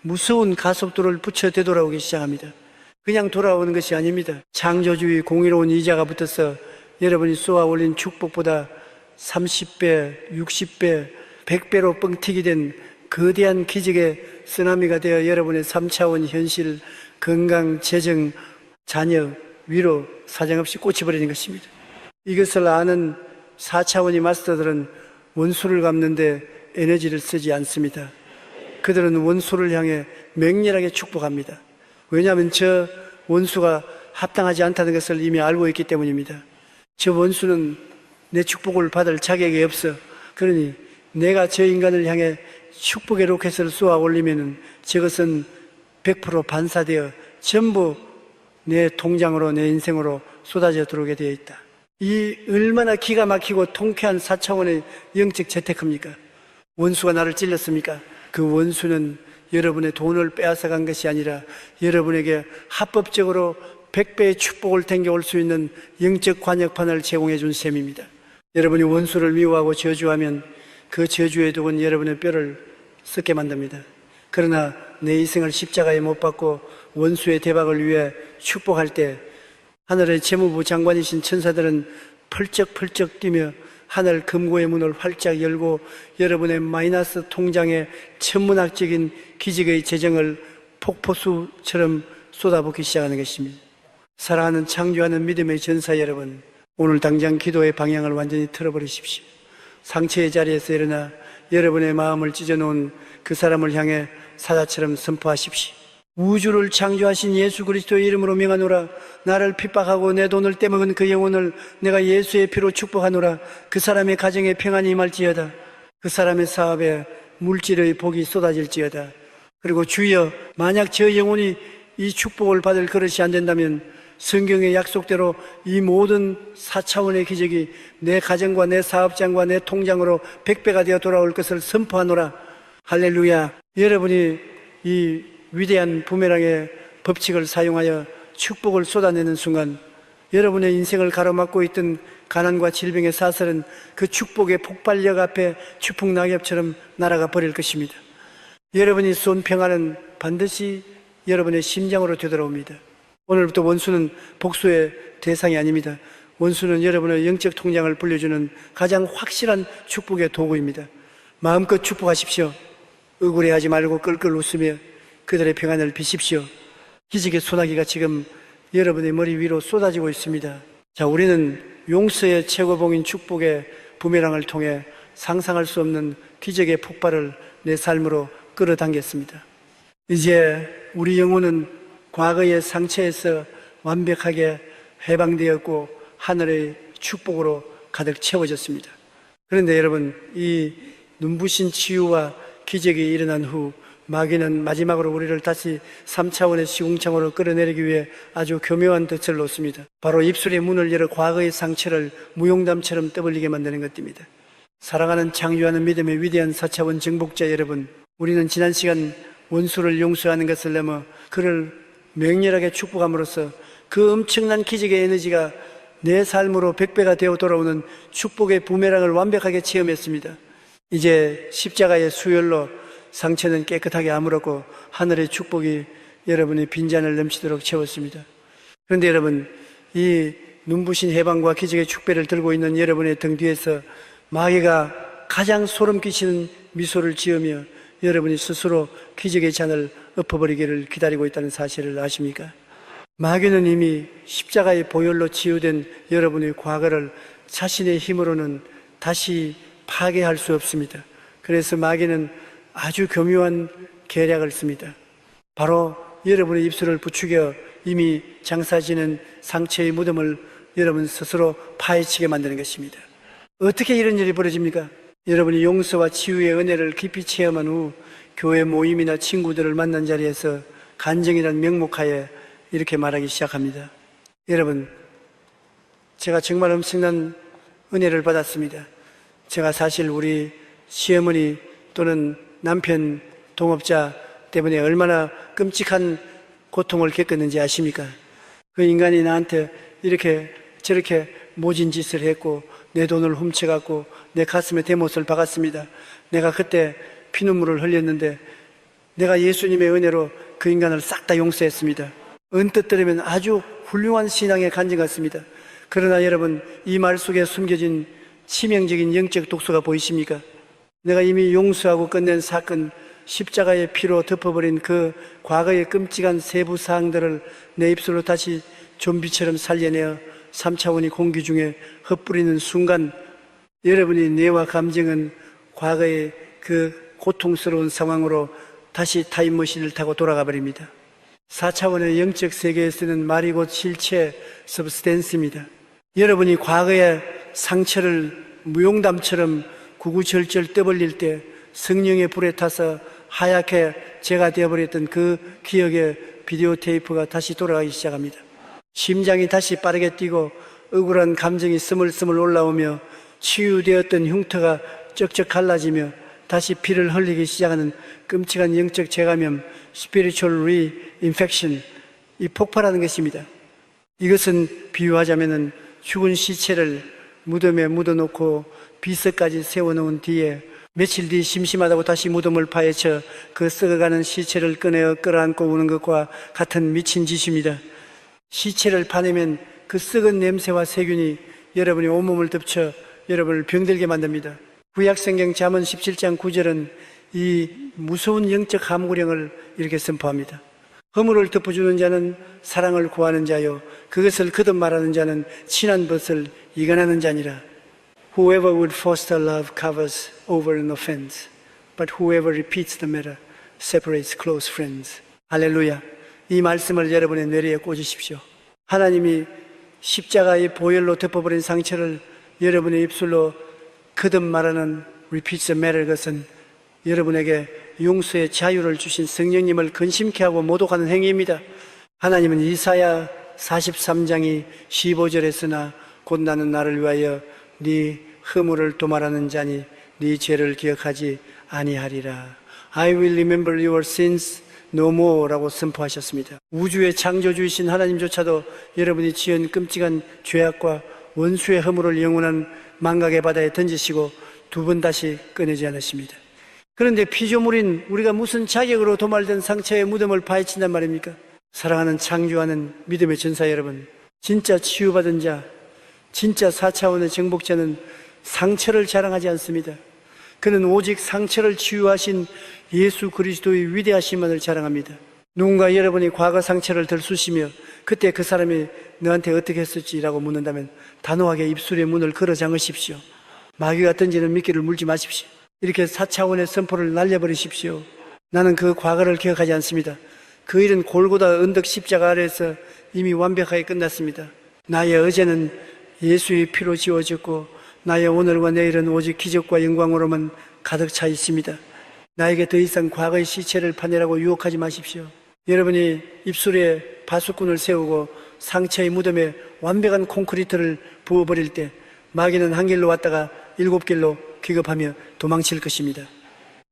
무서운 가속도를 붙여 되돌아오기 시작합니다. 그냥 돌아오는 것이 아닙니다. 창조주의 공의로운 이자가 붙어서 여러분이 쏘아 올린 축복보다 30배, 60배, 100배로 뻥튀기 된 거대한 기적의 쓰나미가 되어 여러분의 3차원 현실, 건강, 재정, 자녀, 위로 사정없이 꽂혀버리는 것입니다. 이것을 아는 4차원의 마스터들은 원수를 갚는데 에너지를 쓰지 않습니다. 그들은 원수를 향해 맹렬하게 축복합니다. 왜냐하면 저 원수가 합당하지 않다는 것을 이미 알고 있기 때문입니다. 저 원수는 내 축복을 받을 자격이 없어. 그러니 내가 저 인간을 향해 축복의 로켓을 쏘아 올리면은 저것은 100% 반사되어 전부 내 통장으로, 내 인생으로 쏟아져 들어오게 되어 있다. 이 얼마나 기가 막히고 통쾌한 4차원의 영적 재테크입니까? 원수가 나를 찔렀습니까? 그 원수는 여러분의 돈을 빼앗아간 것이 아니라 여러분에게 합법적으로 100배의 축복을 땡겨올 수 있는 영적 관역판을 제공해 준 셈입니다. 여러분이 원수를 미워하고 저주하면 그 저주의 독은 여러분의 뼈를 썩게 만듭니다. 그러나 내 이생을 십자가에 못 박고 원수의 대박을 위해 축복할 때 하늘의 재무부 장관이신 천사들은 펄쩍펄쩍 뛰며 하늘 금고의 문을 활짝 열고 여러분의 마이너스 통장에 천문학적인 기적의 재정을 폭포수처럼 쏟아붓기 시작하는 것입니다. 사랑하는 창조하는 믿음의 전사 여러분, 오늘 당장 기도의 방향을 완전히 틀어버리십시오. 상처의 자리에서 일어나 여러분의 마음을 찢어놓은 그 사람을 향해 사자처럼 선포하십시오. 우주를 창조하신 예수 그리스도의 이름으로 명하노라. 나를 핍박하고 내 돈을 떼먹은 그 영혼을 내가 예수의 피로 축복하노라. 그 사람의 가정에 평안이 임할지어다. 그 사람의 사업에 물질의 복이 쏟아질지어다. 그리고 주여, 만약 저 영혼이 이 축복을 받을 그릇이 안 된다면 성경의 약속대로 이 모든 4차원의 기적이 내 가정과 내 사업장과 내 통장으로 100배가 되어 돌아올 것을 선포하노라. 할렐루야. 여러분이 이 위대한 부메랑의 법칙을 사용하여 축복을 쏟아내는 순간 여러분의 인생을 가로막고 있던 가난과 질병의 사슬은 그 축복의 폭발력 앞에 추풍낙엽처럼 날아가 버릴 것입니다. 여러분이 쏜 평화는 반드시 여러분의 심장으로 되돌아옵니다. 오늘부터 원수는 복수의 대상이 아닙니다. 원수는 여러분의 영적 통장을 불려주는 가장 확실한 축복의 도구입니다. 마음껏 축복하십시오. 억울해하지 말고 끌끌 웃으며 그들의 평안을 비십시오. 기적의 소나기가 지금 여러분의 머리 위로 쏟아지고 있습니다. 자, 우리는 용서의 최고봉인 축복의 부메랑을 통해 상상할 수 없는 기적의 폭발을 내 삶으로 끌어당겼습니다. 이제 우리 영혼은 과거의 상처에서 완벽하게 해방되었고 하늘의 축복으로 가득 채워졌습니다. 그런데 여러분, 이 눈부신 치유와 기적이 일어난 후 마귀는 마지막으로 우리를 다시 3차원의 시궁창으로 끌어내리기 위해 아주 교묘한 덫을 놓습니다. 바로 입술의 문을 열어 과거의 상처를 무용담처럼 떠벌리게 만드는 것입니다. 사랑하는 창조하는 믿음의 위대한 4차원 정복자 여러분, 우리는 지난 시간 원수를 용서하는 것을 넘어 그를 맹렬하게 축복함으로써 그 엄청난 기적의 에너지가 내 삶으로 100배가 되어 돌아오는 축복의 부메랑을 완벽하게 체험했습니다. 이제 십자가의 수혈로 상처는 깨끗하게 아물었고 하늘의 축복이 여러분의 빈잔을 넘치도록 채웠습니다. 그런데 여러분, 이 눈부신 해방과 기적의 축배를 들고 있는 여러분의 등 뒤에서 마귀가 가장 소름 끼치는 미소를 지으며 여러분이 스스로 기적의 잔을 엎어버리기를 기다리고 있다는 사실을 아십니까? 마귀는 이미 십자가의 보혈로 치유된 여러분의 과거를 자신의 힘으로는 다시 파괴할 수 없습니다. 그래서 마귀는 아주 교묘한 계략을 씁니다. 바로 여러분의 입술을 부추겨 이미 장사지는 상처의 무덤을 여러분 스스로 파헤치게 만드는 것입니다. 어떻게 이런 일이 벌어집니까? 여러분이 용서와 치유의 은혜를 깊이 체험한 후 교회 모임이나 친구들을 만난 자리에서 간증이라는 명목하에 이렇게 말하기 시작합니다. 여러분, 제가 정말 엄청난 은혜를 받았습니다. 제가 사실 우리 시어머니 또는 남편 동업자 때문에 얼마나 끔찍한 고통을 겪었는지 아십니까? 그 인간이 나한테 이렇게 저렇게 모진 짓을 했고 내 돈을 훔쳐갖고 내 가슴에 대못을 박았습니다. 내가 그때 피눈물을 흘렸는데 내가 예수님의 은혜로 그 인간을 싹 다 용서했습니다. 언뜻 들으면 아주 훌륭한 신앙의 간증 같습니다. 그러나 여러분, 이 말 속에 숨겨진 치명적인 영적 독소가 보이십니까? 내가 이미 용서하고 끝낸 사건, 십자가의 피로 덮어버린 그 과거의 끔찍한 세부 사항들을 내 입술로 다시 좀비처럼 살려내어 3차원의 공기 중에 흩뿌리는 순간 여러분의 뇌와 감정은 과거의 그 고통스러운 상황으로 다시 타임머신을 타고 돌아가 버립니다. 4차원의 영적 세계에 쓰는 말이 곧 실체, substance입니다. 여러분이 과거의 상처를 무용담처럼 구구절절 떠벌릴 때 성령의 불에 타서 하얗게 죄가 되어버렸던 그 기억의 비디오 테이프가 다시 돌아가기 시작합니다. 심장이 다시 빠르게 뛰고 억울한 감정이 스물스물 올라오며 치유되었던 흉터가 쩍쩍 갈라지며 다시 피를 흘리기 시작하는 끔찍한 영적 재감염, spiritual reinfection, 이 폭발하는 것입니다. 이것은 비유하자면은 죽은 시체를 무덤에 묻어놓고 비석까지 세워놓은 뒤에 며칠 뒤 심심하다고 다시 무덤을 파헤쳐 그 썩어가는 시체를 꺼내어 끌어안고 우는 것과 같은 미친 짓입니다. 시체를 파내면 그 썩은 냄새와 세균이 여러분의 온몸을 덮쳐 여러분을 병들게 만듭니다. 구약성경 잠언 17장 9절은 이 무서운 영적 함구령을 이렇게 선포합니다. 허물을 덮어주는 자는 사랑을 구하는 자요, 그것을 거듭 말하는 자는 친한 벗을 이간하는 자니라. Whoever would foster love covers over an offense, but whoever repeats the matter separates close friends. 할렐루야. 이 말씀을 여러분의 뇌리에 꽂으십시오. 하나님이 십자가의 보혈로 덮어버린 상처를 여러분의 입술로 거듭 말하는 repeats the matter, 것은 여러분에게 용서의 자유를 주신 성령님을 근심케 하고 모독하는 행위입니다. 하나님은 이사야 43장이 15절에 쓰나 곧 나는 나를 위하여 네 허물을 도말하는 자니 네 죄를 기억하지 아니하리라. I will remember your sins no more 라고 선포하셨습니다. 우주의 창조주이신 하나님조차도 여러분이 지은 끔찍한 죄악과 원수의 허물을 영원한 망각의 바다에 던지시고 두 번 다시 꺼내지 않으십니다. 그런데 피조물인 우리가 무슨 자격으로 도말된 상처의 무덤을 파헤친단 말입니까? 사랑하는 창조하는 믿음의 전사 여러분, 진짜 치유받은 자, 진짜 4차원의 정복자는 상처를 자랑하지 않습니다. 그는 오직 상처를 치유하신 예수 그리스도의 위대하심만을 자랑합니다. 누군가 여러분이 과거 상처를 들쑤시며 그때 그 사람이 너한테 어떻게 했었지라고 묻는다면 단호하게 입술의 문을 걸어 잠그십시오. 마귀가 던지는 미끼를 물지 마십시오. 이렇게 4차원의 선포를 날려버리십시오. 나는 그 과거를 기억하지 않습니다. 그 일은 골고다 언덕 십자가 아래에서 이미 완벽하게 끝났습니다. 나의 어제는 예수의 피로 지워졌고 나의 오늘과 내일은 오직 기적과 영광으로만 가득 차 있습니다. 나에게 더 이상 과거의 시체를 파내라고 유혹하지 마십시오. 여러분이 입술에 바수꾼을 세우고 상처의 무덤에 완벽한 콘크리트를 부어버릴 때 마귀는 한 길로 왔다가 7길로 기겁하며 도망칠 것입니다.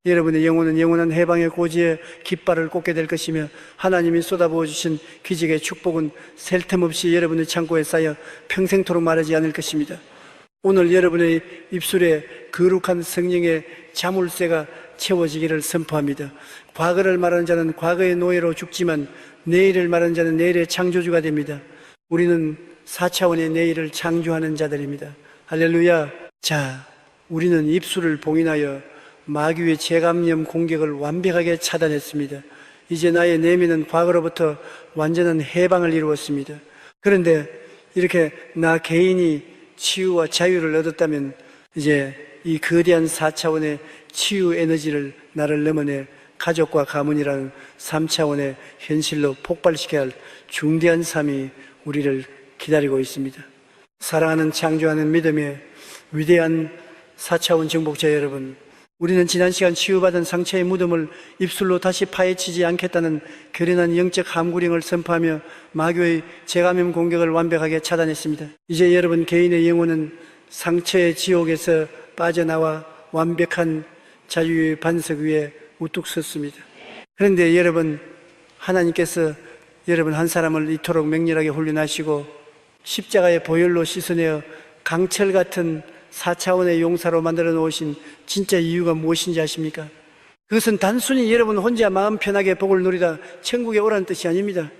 여러분의 영혼은 영원한 해방의 고지에 깃발을 꽂게 될 것이며 하나님이 쏟아부어 주신 기적의 축복은 셀 틈 없이 여러분의 창고에 쌓여 평생토록 마르지 않을 것입니다. 오늘 여러분의 입술에 거룩한 성령의 자물쇠가 채워지기를 선포합니다. 과거를 말하는 자는 과거의 노예로 죽지만 내일을 말하는 자는 내일의 창조주가 됩니다. 우리는 4차원의 내일을 창조하는 자들입니다. 할렐루야. 자, 우리는 입술을 봉인하여 마귀의 재감염 공격을 완벽하게 차단했습니다. 이제 나의 내면은 과거로부터 완전한 해방을 이루었습니다. 그런데 이렇게 나 개인이 치유와 자유를 얻었다면 이제 이 거대한 4차원의 치유 에너지를 나를 넘어내 가족과 가문이라는 3차원의 현실로 폭발시켜야 할 중대한 삶이 우리를 기다리고 있습니다. 사랑하는 창조하는 믿음의 위대한 4차원 정복자 여러분, 우리는 지난 시간 치유받은 상처의 무덤을 입술로 다시 파헤치지 않겠다는 결연한 영적 함구령을 선포하며 마귀의 재감염 공격을 완벽하게 차단했습니다. 이제 여러분 개인의 영혼은 상처의 지옥에서 빠져나와 완벽한 자유의 반석 위에 우뚝 섰습니다. 그런데 여러분, 하나님께서 여러분 한 사람을 이토록 맹렬하게 훈련하시고 십자가의 보혈로 씻어내어 강철 같은 4차원의 용사로 만들어 놓으신 진짜 이유가 무엇인지 아십니까? 그것은 단순히 여러분 혼자 마음 편하게 복을 누리다 천국에 오라는 뜻이 아닙니다.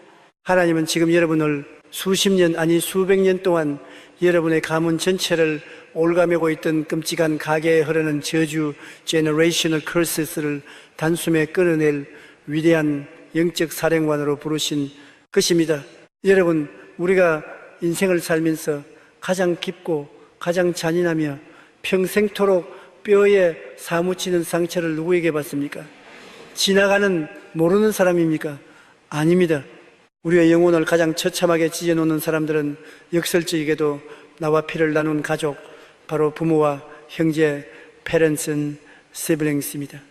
하나님은 지금 여러분을 수십 년 아니 수백 년 동안 여러분의 가문 전체를 올가매고 있던 끔찍한 가계에 흐르는 저주 generational curses를 단숨에 끌어낼 위대한 영적 사령관으로 부르신 것입니다. 여러분, 우리가 인생을 살면서 가장 깊고 가장 잔인하며 평생토록 뼈에 사무치는 상처를 누구에게 받습니까? 지나가는 모르는 사람입니까? 아닙니다. 우리의 영혼을 가장 처참하게 찢어놓는 사람들은 역설적이게도 나와 피를 나눈 가족, 바로 부모와 형제, parents and siblings입니다.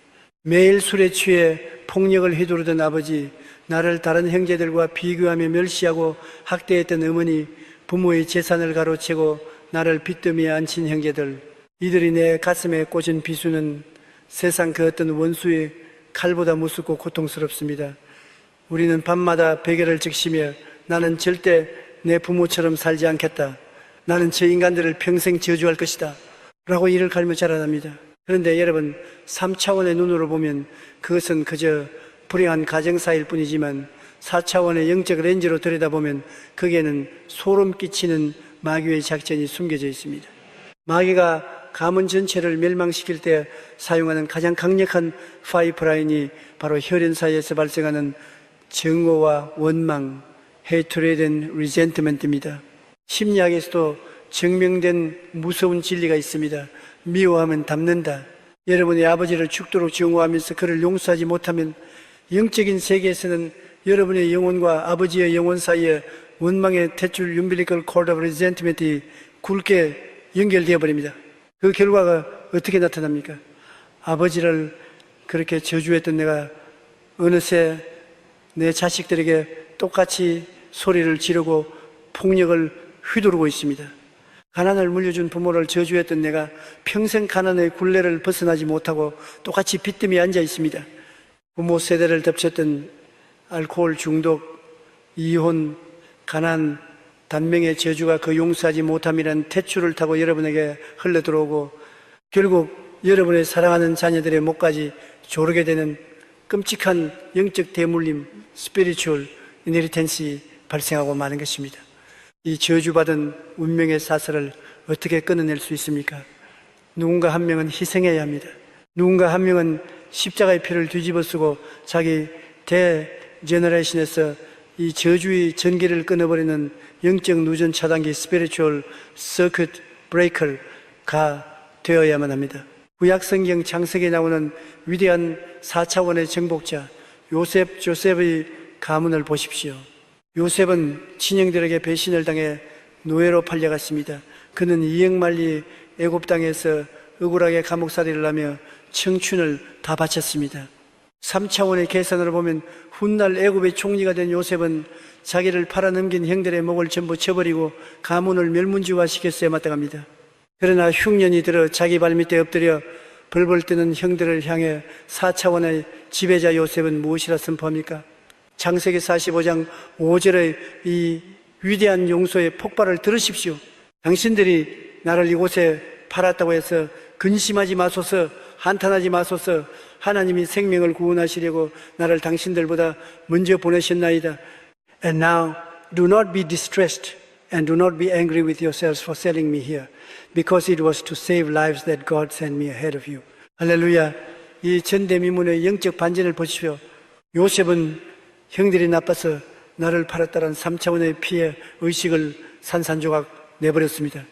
매일 술에 취해 폭력을 휘두르던 아버지, 나를 다른 형제들과 비교하며 멸시하고 학대했던 어머니, 부모의 재산을 가로채고 나를 빚더미에 앉힌 형제들, 이들이 내 가슴에 꽂은 비수는 세상 그 어떤 원수의 칼보다 무섭고 고통스럽습니다. 우리는 밤마다 베개를 적시며 나는 절대 내 부모처럼 살지 않겠다, 나는 저 인간들을 평생 저주할 것이다 라고 이를 갈며 자라납니다. 그런데 여러분, 3차원의 눈으로 보면 그것은 그저 불행한 가정사일 뿐이지만 4차원의 영적 렌즈로 들여다보면 거기에는 소름 끼치는 마귀의 작전이 숨겨져 있습니다. 마귀가 가문 전체를 멸망시킬 때 사용하는 가장 강력한 파이프라인이 바로 혈연사이에서 발생하는 증오와 원망, hatred and resentment입니다. 심리학에서도 증명된 무서운 진리가 있습니다. 미워하면 닮는다. 여러분의 아버지를 죽도록 증오하면서 그를 용서하지 못하면 영적인 세계에서는 여러분의 영혼과 아버지의 영혼 사이에 원망의 탯줄 umbilical cord of resentment이 굵게 연결되어 버립니다. 그 결과가 어떻게 나타납니까? 아버지를 그렇게 저주했던 내가 어느새 내 자식들에게 똑같이 소리를 지르고 폭력을 휘두르고 있습니다. 가난을 물려준 부모를 저주했던 내가 평생 가난의 굴레를 벗어나지 못하고 똑같이 빚더미에 앉아 있습니다. 부모 세대를 덮쳤던 알코올 중독, 이혼, 가난, 단명의 저주가 그 용서하지 못함이라는 탯줄을 타고 여러분에게 흘러들어오고 결국 여러분의 사랑하는 자녀들의 목까지 조르게 되는 끔찍한 영적 대물림, spiritual inheritance이 발생하고 마는 것입니다. 이 저주받은 운명의 사슬을 어떻게 끊어낼 수 있습니까? 누군가 한 명은 희생해야 합니다. 누군가 한 명은 십자가의 피를 뒤집어쓰고 자기 대제너레이션에서 이 저주의 전기를 끊어버리는 영적 누전 차단기 스피리추얼 서킷 브레이커가 되어야만 합니다. 구약성경 창세기에 나오는 위대한 4차원의 정복자 조셉의 가문을 보십시오. 요셉은 친형들에게 배신을 당해 노예로 팔려갔습니다. 그는 이역만리 애굽 땅에서 억울하게 감옥살이를 하며 청춘을 다 바쳤습니다. 3차원의 계산으로 보면 훗날 애굽의 총리가 된 요셉은 자기를 팔아넘긴 형들의 목을 전부 쳐버리고 가문을 멸문지화시켰어야 마땅합니다. 그러나 흉년이 들어 자기 발밑에 엎드려 벌벌 뜨는 형들을 향해 4차원의 지배자 요셉은 무엇이라 선포합니까? 창세기 45장 5절의 이 위대한 용서의 폭발을 들으십시오. 당신들이 나를 이곳에 팔았다고 해서 근심하지 마소서, 한탄하지 마소서. 하나님이 생명을 구원하시려고 나를 당신들보다 먼저 보내셨나이다. And now do not be distressed and do not be angry with yourselves for selling me here, because it was to save lives that God sent me ahead of you. 할렐루야. 이 전대미문의 영적 반전을 보십시오. 요셉은 형들이 나빠서 나를 팔았다는 3차원의 피해 의식을 산산조각 내버렸습니다.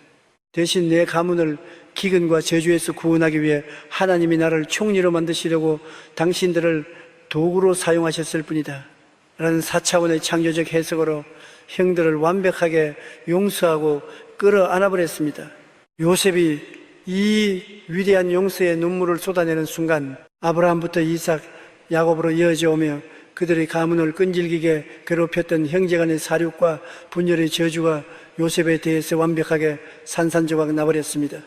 대신 내 가문을 기근과 저주에서 구원하기 위해 하나님이 나를 총리로 만드시려고 당신들을 도구로 사용하셨을 뿐이다 라는 4차원의 창조적 해석으로 형들을 완벽하게 용서하고 끌어안아버렸습니다. 요셉이 이 위대한 용서의 눈물을 쏟아내는 순간 아브라함부터 이삭, 야곱으로 이어져 오며 그들의 가문을 끈질기게 괴롭혔던 형제간의 사륙과 분열의 저주가 요셉에 대해서 완벽하게 산산조각 나버렸습니다.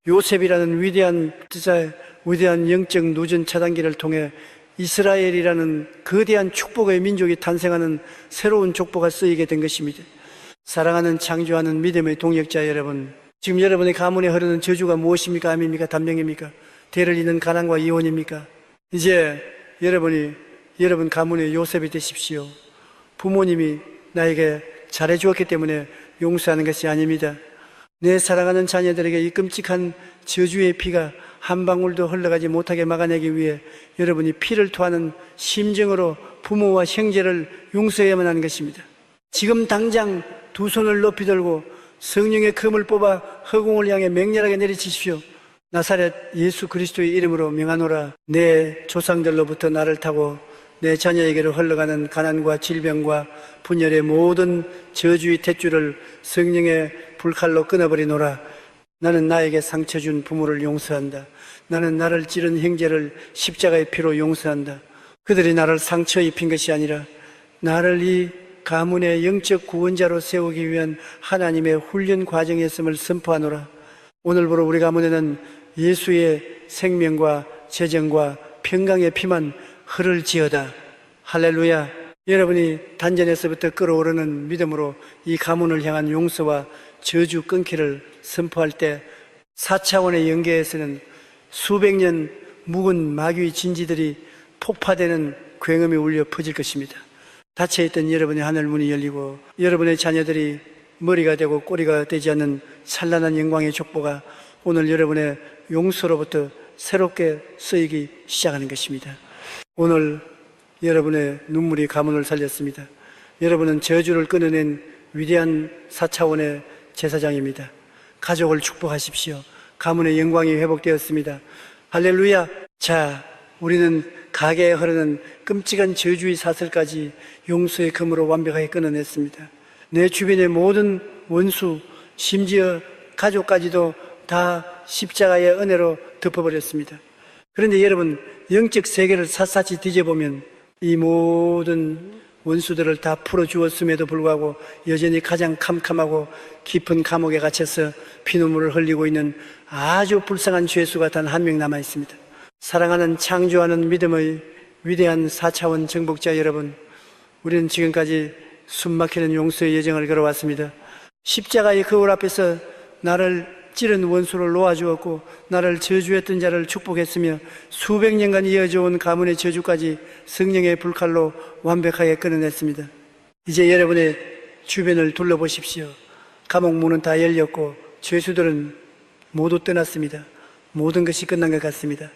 요셉이라는 위대한 뜻의 위대한 영적 누전 차단기를 통해 이스라엘이라는 거대한 축복의 민족이 탄생하는 새로운 족보가 쓰이게 된 것입니다. 사랑하는 창조하는 믿음의 동역자 여러분, 지금 여러분의 가문에 흐르는 저주가 무엇입니까? 암입니까? 단명입니까? 대를 잇는 가난과 이혼입니까? 이제 여러분 가문의 요셉이 되십시오. 부모님이 나에게 잘해주었기 때문에 용서하는 것이 아닙니다. 내 사랑하는 자녀들에게 이 끔찍한 저주의 피가 한 방울도 흘러가지 못하게 막아내기 위해 여러분이 피를 토하는 심정으로 부모와 형제를 용서해야만 하는 것입니다. 지금 당장 두 손을 높이 들고 성령의 검을 뽑아 허공을 향해 맹렬하게 내리치십시오. 나사렛 예수 그리스도의 이름으로 명하노라. 내 조상들로부터 나를 타고 내 자녀에게로 흘러가는 가난과 질병과 분열의 모든 저주의 탯줄을 성령의 불칼로 끊어버리노라. 나는 나에게 상처 준 부모를 용서한다. 나는 나를 찌른 형제를 십자가의 피로 용서한다. 그들이 나를 상처 입힌 것이 아니라 나를 이 가문의 영적 구원자로 세우기 위한 하나님의 훈련 과정이었음을 선포하노라. 오늘부로 우리 가문에는 예수의 생명과 재정과 평강의 피만 흐를지어다. 할렐루야. 여러분이 단전에서부터 끓어오르는 믿음으로 이 가문을 향한 용서와 저주 끊기를 선포할 때 4차원의 영계에서는 수백 년 묵은 마귀의 진지들이 폭파되는 굉음이 울려 퍼질 것입니다. 닫혀있던 여러분의 하늘 문이 열리고 여러분의 자녀들이 머리가 되고 꼬리가 되지 않는 찬란한 영광의 족보가 오늘 여러분의 용서로부터 새롭게 쓰이기 시작하는 것입니다. 오늘 여러분의 눈물이 가문을 살렸습니다. 여러분은 저주를 끊어낸 위대한 4차원의 제사장입니다. 가족을 축복하십시오. 가문의 영광이 회복되었습니다. 할렐루야. 자, 우리는 가게에 흐르는 끔찍한 저주의 사슬까지 용서의 금으로 완벽하게 끊어냈습니다. 내 주변의 모든 원수, 심지어 가족까지도 다 십자가의 은혜로 덮어버렸습니다. 그런데 여러분, 영적 세계를 샅샅이 뒤져보면 이 모든 원수들을 다 풀어주었음에도 불구하고 여전히 가장 캄캄하고 깊은 감옥에 갇혀서 피눈물을 흘리고 있는 아주 불쌍한 죄수가 단 한 명 남아 있습니다. 사랑하는 창조하는 믿음의 위대한 4차원 정복자 여러분, 우리는 지금까지 숨막히는 용서의 여정을 걸어왔습니다. 십자가의 거울 앞에서 나를 찌른 원수를 놓아주었고 나를 저주했던 자를 축복했으며 수백 년간 이어져온 가문의 저주까지 성령의 불칼로 완벽하게 끊어냈습니다. 이제 여러분의 주변을 둘러보십시오. 감옥 문은 다 열렸고 죄수들은 모두 떠났습니다. 모든 것이 끝난 것 같습니다.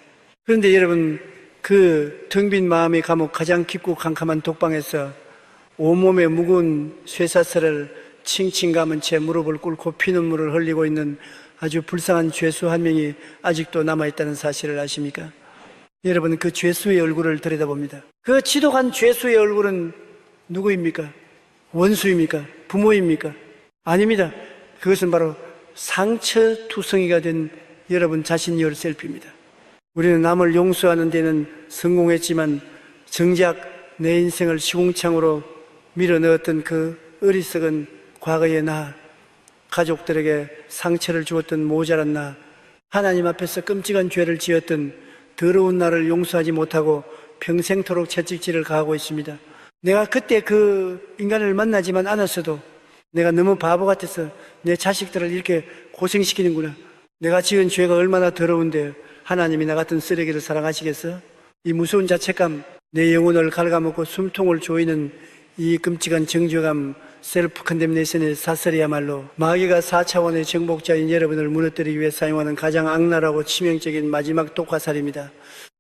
그런데 여러분, 그 텅 빈 마음의 감옥 가장 깊고 캄캄한 독방에서 온몸에 무거운 쇠사슬을 칭칭 감은 채 무릎을 꿇고 피눈물을 흘리고 있는 아주 불쌍한 죄수 한 명이 아직도 남아있다는 사실을 아십니까? 여러분, 그 죄수의 얼굴을 들여다봅니다. 그 지독한 죄수의 얼굴은 누구입니까? 원수입니까? 부모입니까? 아닙니다. 그것은 바로 상처투성이가 된 여러분 자신 yourself입니다. 우리는 남을 용서하는 데는 성공했지만 정작 내 인생을 시궁창으로 밀어넣었던 그 어리석은 과거의 나, 가족들에게 상처를 주었던 모자란 나, 하나님 앞에서 끔찍한 죄를 지었던 더러운 나를 용서하지 못하고 평생토록 채찍질을 가하고 있습니다. 내가 그때 그 인간을 만나지만 않았어도 내가 너무 바보 같아서 내 자식들을 이렇게 고생시키는구나. 내가 지은 죄가 얼마나 더러운데 하나님이 나 같은 쓰레기를 사랑하시겠어? 이 무서운 자책감, 내 영혼을 갉아먹고 숨통을 조이는 이 끔찍한 정죄감, 셀프 컨뎀네이션의 사슬이야말로 마귀가 4차원의 정복자인 여러분을 무너뜨리기 위해 사용하는 가장 악랄하고 치명적인 마지막 독화살입니다.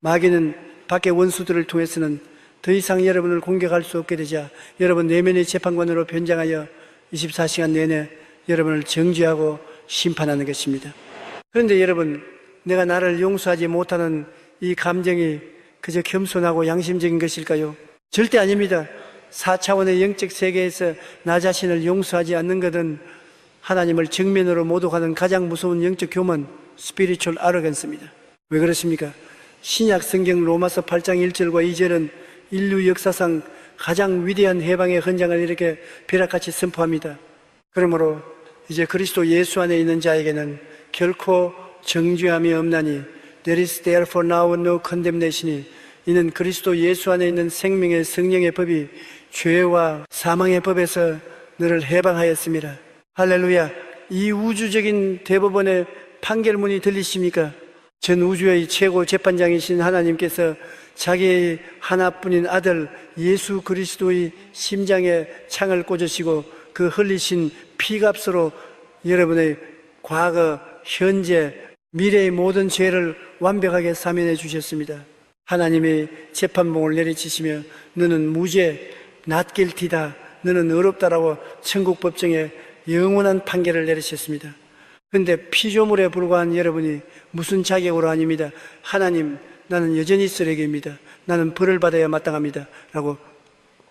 마귀는 밖의 원수들을 통해서는 더 이상 여러분을 공격할 수 없게 되자 여러분 내면의 재판관으로 변장하여 24시간 내내 여러분을 정죄하고 심판하는 것입니다. 그런데 여러분, 내가 나를 용서하지 못하는 이 감정이 그저 겸손하고 양심적인 것일까요? 절대 아닙니다. 4차원의 영적 세계에서 나 자신을 용서하지 않는 것은 하나님을 정면으로 모독하는 가장 무서운 영적 교만, spiritual arrogance입니다. 왜 그렇습니까? 신약 성경 로마서 8장 1절과 2절은 인류 역사상 가장 위대한 해방의 헌장을 이렇게 벼락같이 선포합니다. 그러므로 이제 그리스도 예수 안에 있는 자에게는 결코 정죄함이 없나니 There is therefore now no condemnation이 이는 그리스도 예수 안에 있는 생명의 성령의 법이 죄와 사망의 법에서 너를 해방하였습니다. 할렐루야. 이 우주적인 대법원의 판결문이 들리십니까? 전 우주의 최고 재판장이신 하나님께서 자기의 하나뿐인 아들 예수 그리스도의 심장에 창을 꽂으시고 그 흘리신 피값으로 여러분의 과거, 현재, 미래의 모든 죄를 완벽하게 사면해 주셨습니다. 하나님의 재판봉을 내리치시며 너는 무죄, not guilty다, 너는 어렵다라고 천국 법정에 영원한 판결을 내리셨습니다. 그런데 피조물에 불과한 여러분이 무슨 자격으로 아닙니다. 하나님, 나는 여전히 쓰레기입니다. 나는 벌을 받아야 마땅합니다. 라고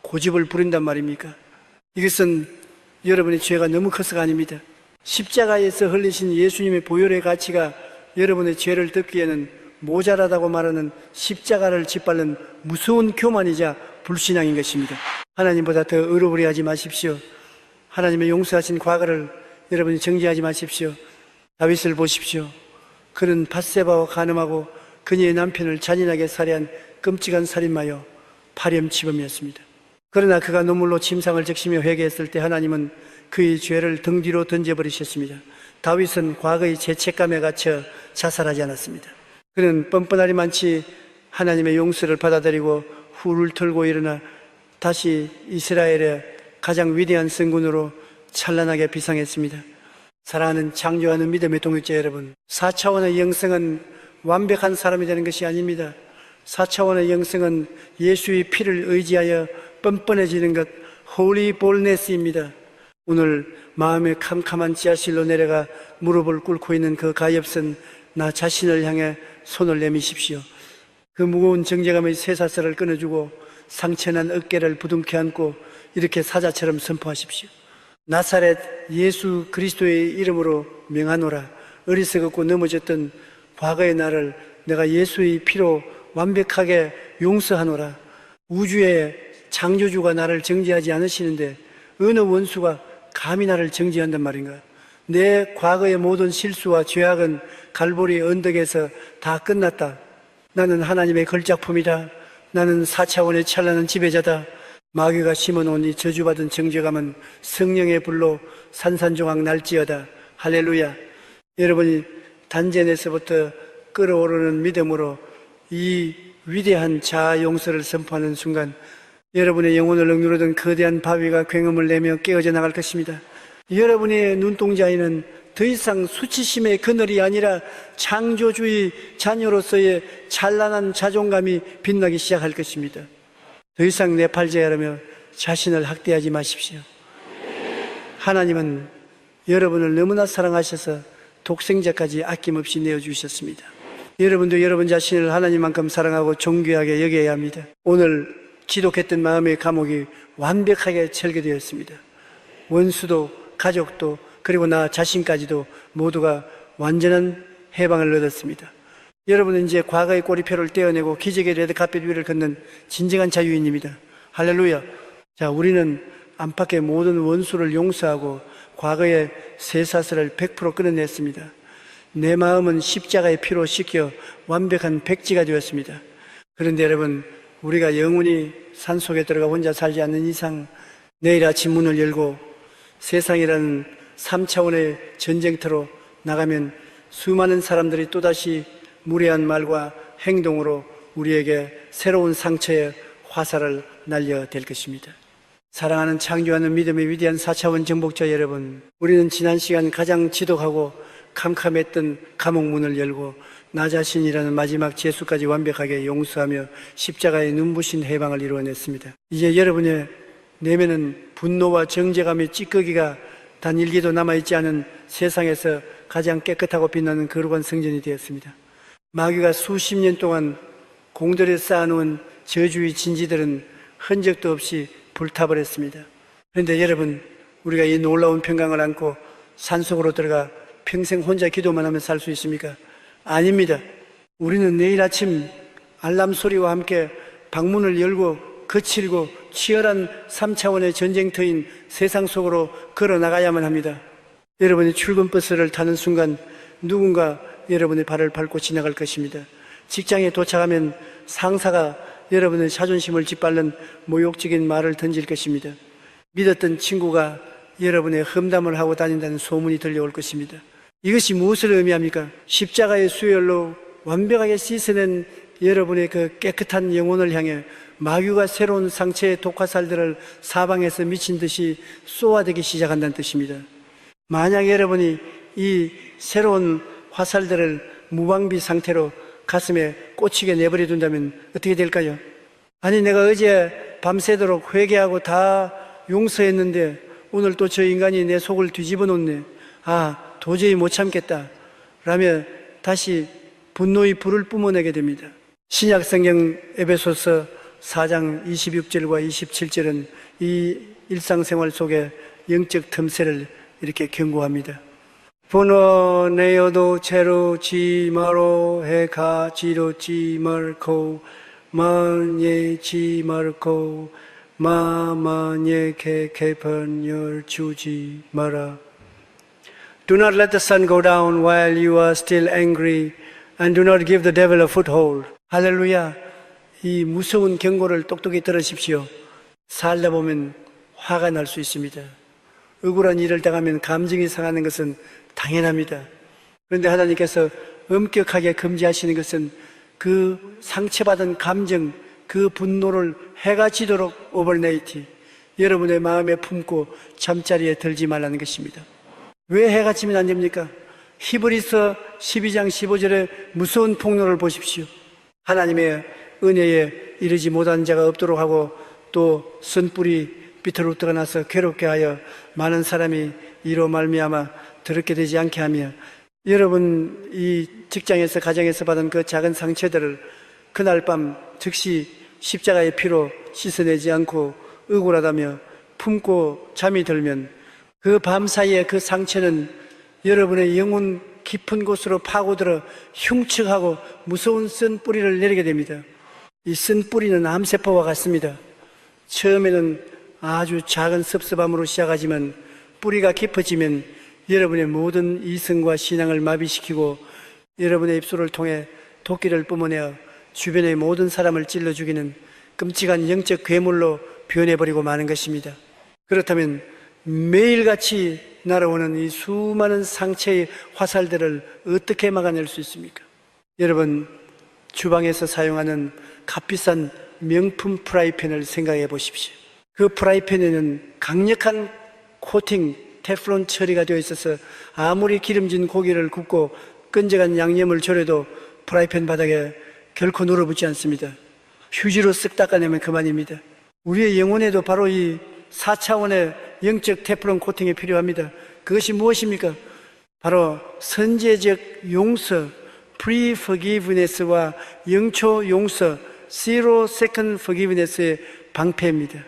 고집을 부린단 말입니까? 이것은 여러분의 죄가 너무 커서가 아닙니다. 십자가에서 흘리신 예수님의 보혈의 가치가 여러분의 죄를 덮기에는 모자라다고 말하는 십자가를 짓밟는 무서운 교만이자 불신앙인 것입니다. 하나님보다 더 어려부리하지 마십시오. 하나님의 용서하신 과거를 여러분이 정지하지 마십시오. 다윗을 보십시오. 그는 밧세바와 간음하고 그녀의 남편을 잔인하게 살해한 끔찍한 살인마요 파렴치범이었습니다. 그러나 그가 눈물로 침상을 적시며 회개했을 때 하나님은 그의 죄를 등 뒤로 던져버리셨습니다. 다윗은 과거의 죄책감에 갇혀 자살하지 않았습니다. 그는 뻔뻔하리 많지 하나님의 용서를 받아들이고 후를 털고 일어나 다시 이스라엘의 가장 위대한 성군으로 찬란하게 비상했습니다. 사랑하는 창조하는 믿음의 동역자 여러분, 4차원의 영성은 완벽한 사람이 되는 것이 아닙니다. 4차원의 영성은 예수의 피를 의지하여 뻔뻔해지는 것, 홀리 볼네스입니다. 오늘 마음의 캄캄한 지하실로 내려가 무릎을 꿇고 있는 그 가엾은 나 자신을 향해 손을 내미십시오. 그 무거운 정죄감의 쇠사슬을 끊어주고 상처난 어깨를 부둥켜 안고 이렇게 사자처럼 선포하십시오. 나사렛 예수 그리스도의 이름으로 명하노라. 어리석었고 넘어졌던 과거의 나를 내가 예수의 피로 완벽하게 용서하노라. 우주의 창조주가 나를 정죄하지 않으시는데 어느 원수가 감히 나를 정죄한단 말인가? 내 과거의 모든 실수와 죄악은 갈보리 언덕에서 다 끝났다. 나는 하나님의 걸작품이다. 나는 4차원의 찬란한 지배자다. 마귀가 심어놓은 이 저주받은 정죄감은 성령의 불로 산산조각 날지어다. 할렐루야. 여러분이 단전에서부터 끓어오르는 믿음으로 이 위대한 자아 용서를 선포하는 순간 여러분의 영혼을 억누르던 거대한 바위가 굉음을 내며 깨어져 나갈 것입니다. 여러분의 눈동자에는 더 이상 수치심의 그늘이 아니라 창조주의 자녀로서의 찬란한 자존감이 빛나기 시작할 것입니다. 더 이상 내 팔자야라며 자신을 학대하지 마십시오. 하나님은 여러분을 너무나 사랑하셔서 독생자까지 아낌없이 내어주셨습니다. 여러분도 여러분 자신을 하나님만큼 사랑하고 존귀하게 여겨야 합니다. 오늘 지독했던 마음의 감옥이 완벽하게 철거되었습니다. 원수도 가족도 그리고 나 자신까지도 모두가 완전한 해방을 얻었습니다. 여러분은 이제 과거의 꼬리표를 떼어내고 기적의 레드카펫 위를 걷는 진정한 자유인입니다. 할렐루야. 자, 우리는 안팎의 모든 원수를 용서하고 과거의 쇠사슬을 100% 끊어냈습니다. 내 마음은 십자가의 피로 씻겨 완벽한 백지가 되었습니다. 그런데 여러분, 우리가 영원히 산속에 들어가 혼자 살지 않는 이상 내일 아침 문을 열고 세상이라는 3차원의 전쟁터로 나가면 수많은 사람들이 또다시 무례한 말과 행동으로 우리에게 새로운 상처의 화살을 날려댈 것입니다. 사랑하는 창조하는 믿음의 위대한 4차원 정복자 여러분, 우리는 지난 시간 가장 지독하고 캄캄했던 감옥문을 열고 나 자신이라는 마지막 죄수까지 완벽하게 용서하며 십자가의 눈부신 해방을 이루어냈습니다. 이제 여러분의 내면은 분노와 정죄감의 찌꺼기가 단 일기도 남아있지 않은 세상에서 가장 깨끗하고 빛나는 거룩한 성전이 되었습니다. 마귀가 수십 년 동안 공들여 쌓아놓은 저주의 진지들은 흔적도 없이 불타버렸습니다. 그런데 여러분, 우리가 이 놀라운 평강을 안고 산속으로 들어가 평생 혼자 기도만 하며 살 수 있습니까? 아닙니다. 우리는 내일 아침 알람 소리와 함께 방문을 열고 거칠고 치열한 3차원의 전쟁터인 세상 속으로 걸어 나가야만 합니다. 여러분이 출근 버스를 타는 순간 누군가 여러분의 발을 밟고 지나갈 것입니다. 직장에 도착하면 상사가 여러분의 자존심을 짓밟는 모욕적인 말을 던질 것입니다. 믿었던 친구가 여러분의 험담을 하고 다닌다는 소문이 들려올 것입니다. 이것이 무엇을 의미합니까? 십자가의 수혈로 완벽하게 씻어낸 여러분의 그 깨끗한 영혼을 향해 마귀가 새로운 상처의 독화살들을 사방에서 미친 듯이 쏘아대기 시작한다는 뜻입니다. 만약 여러분이 이 새로운 화살들을 무방비 상태로 가슴에 꽂히게 내버려 둔다면 어떻게 될까요? 아니, 내가 어제 밤새도록 회개하고 다 용서했는데 오늘 또 저 인간이 내 속을 뒤집어 놓네. 아, 도저히 못 참겠다 라며 다시 분노의 불을 뿜어내게 됩니다. 신약 성경 에베소서 4장 26절과 27절은 이 일상생활 속에 영적 틈새를 이렇게 경고합니다. 분원내어도 채로 지마로 해가 지로 지말고 만예 지말고 마만예 개개펀열 주지 마라. Do not let the sun go down while you are still angry, and do not give the devil a foothold. 할렐루야. 이 무서운 경고를 똑똑히 들으십시오. 살다 보면 화가 날 수 있습니다. 억울한 일을 당하면 감정이 상하는 것은 당연합니다. 그런데 하나님께서 엄격하게 금지하시는 것은 그 상처받은 감정, 그 분노를 해가 지도록 오버네이티, 여러분의 마음에 품고 잠자리에 들지 말라는 것입니다. 왜 해가 지면 안 됩니까? 히브리서 12장 15절에 무서운 폭로를 보십시오. 하나님의 은혜에 이르지 못한 자가 없도록 하고 또 쓴뿌리 비틀어 떠나서 괴롭게 하여 많은 사람이 이로 말미암아 더럽게 되지 않게 하며, 여러분 이 직장에서 가정에서 받은 그 작은 상처들을 그날 밤 즉시 십자가의 피로 씻어내지 않고 억울하다며 품고 잠이 들면 그 밤 사이에 그 상처는 여러분의 영혼 깊은 곳으로 파고들어 흉측하고 무서운 쓴 뿌리를 내리게 됩니다. 이 쓴 뿌리는 암세포와 같습니다. 처음에는 아주 작은 섭섭함으로 시작하지만 뿌리가 깊어지면 여러분의 모든 이성과 신앙을 마비시키고 여러분의 입술을 통해 도끼를 뿜어내어 주변의 모든 사람을 찔러 죽이는 끔찍한 영적 괴물로 변해버리고 마는 것입니다. 그렇다면 매일같이 날아오는 이 수많은 상처의 화살들을 어떻게 막아낼 수 있습니까? 여러분, 주방에서 사용하는 값비싼 명품 프라이팬을 생각해 보십시오. 그 프라이팬에는 강력한 코팅, 테플론 처리가 되어 있어서 아무리 기름진 고기를 굽고 끈적한 양념을 졸여도 프라이팬 바닥에 결코 눌어붙지 않습니다. 휴지로 쓱 닦아내면 그만입니다. 우리의 영혼에도 바로 이 4차원의 영적 테플론 코팅이 필요합니다. 그것이 무엇입니까? 바로 선제적 용서, pre-forgiveness와 영초 용서, zero second forgiveness의 방패입니다.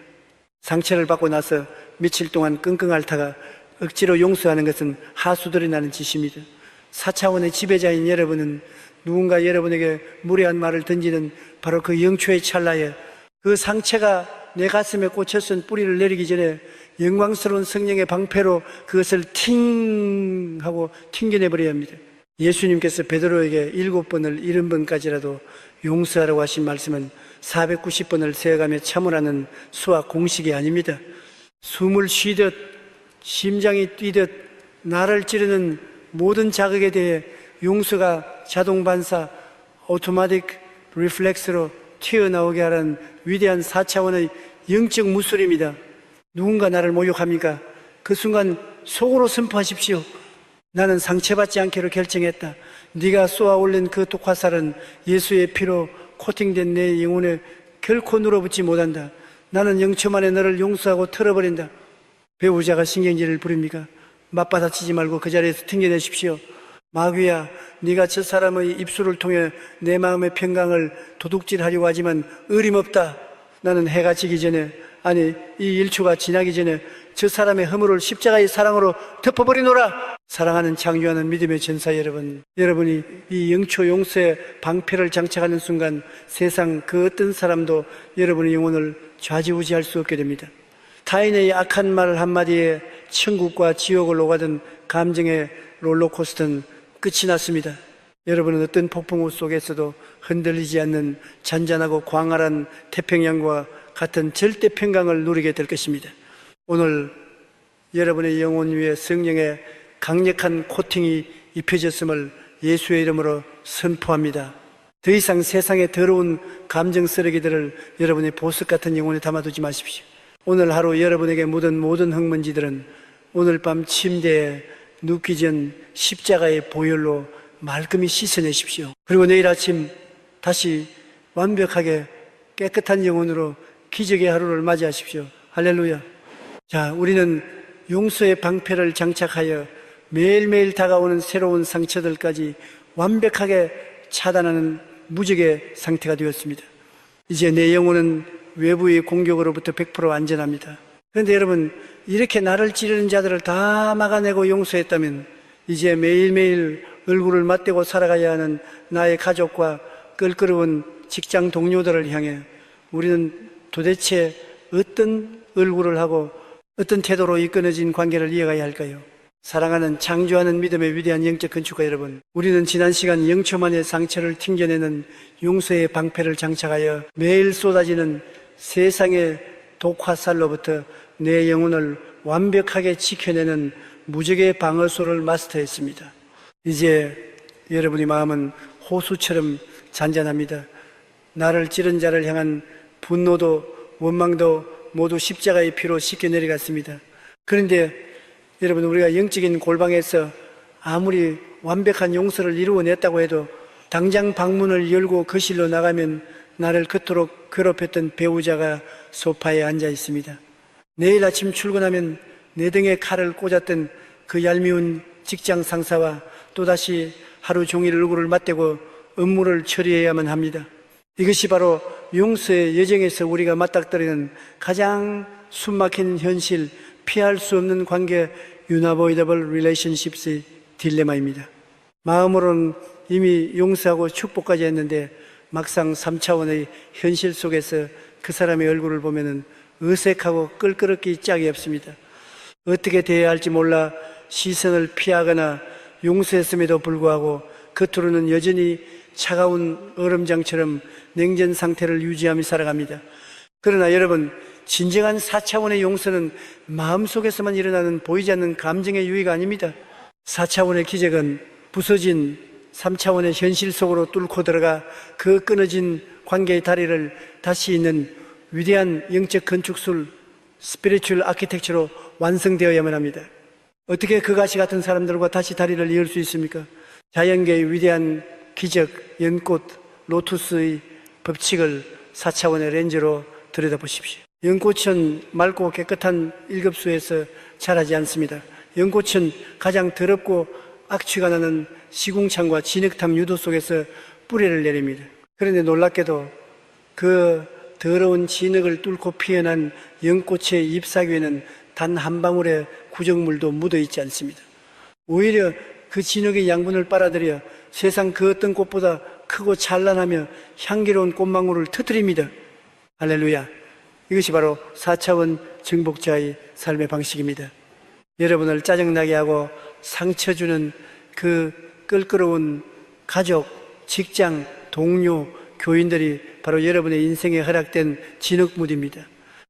상처를 받고 나서 며칠 동안 끙끙 앓다가 억지로 용서하는 것은 하수들이 나는 짓입니다. 4차원의 지배자인 여러분은 누군가 여러분에게 무례한 말을 던지는 바로 그 영초의 찰나에 그 상처가 내 가슴에 꽂혀선 뿌리를 내리기 전에 영광스러운 성령의 방패로 그것을 팅 하고 튕겨내버려야 합니다. 예수님께서 베드로에게 7번을 70번까지라도 용서하라고 하신 말씀은 490번을 세어가며 참으라는 수학 공식이 아닙니다. 숨을 쉬듯 심장이 뛰듯 나를 찌르는 모든 자극에 대해 용서가 자동 반사, 오토마틱 리플렉스로 튀어나오게 하는 위대한 4차원의 영적 무술입니다. 누군가 나를 모욕합니까? 그 순간 속으로 선포하십시오. 나는 상처받지 않기로 결정했다. 네가 쏘아 올린 그 독화살은 예수의 피로 코팅된 내 영혼에 결코 눌어붙지 못한다. 나는 영초만에 너를 용서하고 털어버린다. 배우자가 신경질을 부립니까? 맞받아치지 말고 그 자리에서 튕겨내십시오. 마귀야, 네가 저 사람의 입술을 통해 내 마음의 평강을 도둑질하려고 하지만 어림없다. 나는 해가 지기 전에, 아니 이 1초가 지나기 전에 저 사람의 허물을 십자가의 사랑으로 덮어버리노라. 사랑하는 창조하는 믿음의 전사 여러분, 여러분이 이 영초 용서의 방패를 장착하는 순간 세상 그 어떤 사람도 여러분의 영혼을 좌지우지할 수 없게 됩니다. 타인의 악한 말 한마디에 천국과 지옥을 오가던 감정의 롤러코스터는 끝이 났습니다. 여러분은 어떤 폭풍우 속에서도 흔들리지 않는 잔잔하고 광활한 태평양과 같은 절대 평강을 누리게 될 것입니다. 오늘 여러분의 영혼 위에 성령의 강력한 코팅이 입혀졌음을 예수의 이름으로 선포합니다. 더 이상 세상의 더러운 감정 쓰레기들을 여러분의 보석 같은 영혼에 담아두지 마십시오. 오늘 하루 여러분에게 묻은 모든 흙먼지들은 오늘 밤 침대에 눕기 전 십자가의 보혈로 말끔히 씻어내십시오. 그리고 내일 아침 다시 완벽하게 깨끗한 영혼으로 기적의 하루를 맞이하십시오. 할렐루야. 자, 우리는 용서의 방패를 장착하여 매일매일 다가오는 새로운 상처들까지 완벽하게 차단하는 무적의 상태가 되었습니다. 이제 내 영혼은 외부의 공격으로부터 100% 안전합니다. 그런데 여러분, 이렇게 나를 찌르는 자들을 다 막아내고 용서했다면 이제 매일매일 얼굴을 맞대고 살아가야 하는 나의 가족과 껄끄러운 직장 동료들을 향해 우리는 도대체 어떤 얼굴을 하고 어떤 태도로 이끌어진 관계를 이어가야 할까요? 사랑하는 창조하는 믿음의 위대한 영적 건축가 여러분, 우리는 지난 시간 영초만의 상처를 튕겨내는 용서의 방패를 장착하여 매일 쏟아지는 세상의 독화살로부터 내 영혼을 완벽하게 지켜내는 무적의 방어소를 마스터했습니다. 이제 여러분의 마음은 호수처럼 잔잔합니다. 나를 찌른 자를 향한 분노도 원망도 모두 십자가의 피로 씻겨 내려갔습니다. 그런데 여러분, 우리가 영적인 골방에서 아무리 완벽한 용서를 이루어냈다고 해도 당장 방문을 열고 거실로 나가면 나를 그토록 괴롭혔던 배우자가 소파에 앉아 있습니다. 내일 아침 출근하면 내 등에 칼을 꽂았던 그 얄미운 직장 상사와 또다시 하루 종일 얼굴을 맞대고 업무를 처리해야만 합니다. 이것이 바로 용서의 여정에서 우리가 맞닥뜨리는 가장 숨막힌 현실, 피할 수 없는 관계, unavoidable relationships의 딜레마입니다. 마음으로는 이미 용서하고 축복까지 했는데 막상 3차원의 현실 속에서 그 사람의 얼굴을 보면 어색하고 껄끄럽기 짝이 없습니다. 어떻게 대해야 할지 몰라 시선을 피하거나 용서했음에도 불구하고 겉으로는 여전히 차가운 얼음장처럼 냉전 상태를 유지하며 살아갑니다. 그러나 여러분, 진정한 4차원의 용서는 마음속에서만 일어나는 보이지 않는 감정의 유의가 아닙니다. 4차원의 기적은 부서진 3차원의 현실 속으로 뚫고 들어가 그 끊어진 관계의 다리를 다시 잇는 위대한 영적 건축술, 스피리추얼 아키텍처로 완성되어야만 합니다. 어떻게 그가시 같은 사람들과 다시 다리를 이을 수 있습니까? 자연계의 위대한 기적, 연꽃, 로투스의 법칙을 4차원의 렌즈로 들여다보십시오. 연꽃은 맑고 깨끗한 일급수에서 자라지 않습니다. 연꽃은 가장 더럽고 악취가 나는 시궁창과 진흙탕 유도 속에서 뿌리를 내립니다. 그런데 놀랍게도 그 더러운 진흙을 뚫고 피어난 연꽃의 잎사귀에는 단 한 방울의 구정물도 묻어있지 않습니다. 오히려 그 진흙의 양분을 빨아들여 세상 그 어떤 꽃보다 크고 찬란하며 향기로운 꽃망울을 터뜨립니다. 할렐루야. 이것이 바로 4차원 정복자의 삶의 방식입니다. 여러분을 짜증나게 하고 상처 주는 그 껄끄러운 가족, 직장, 동료, 교인들이 바로 여러분의 인생에 허락된 진흙물입니다.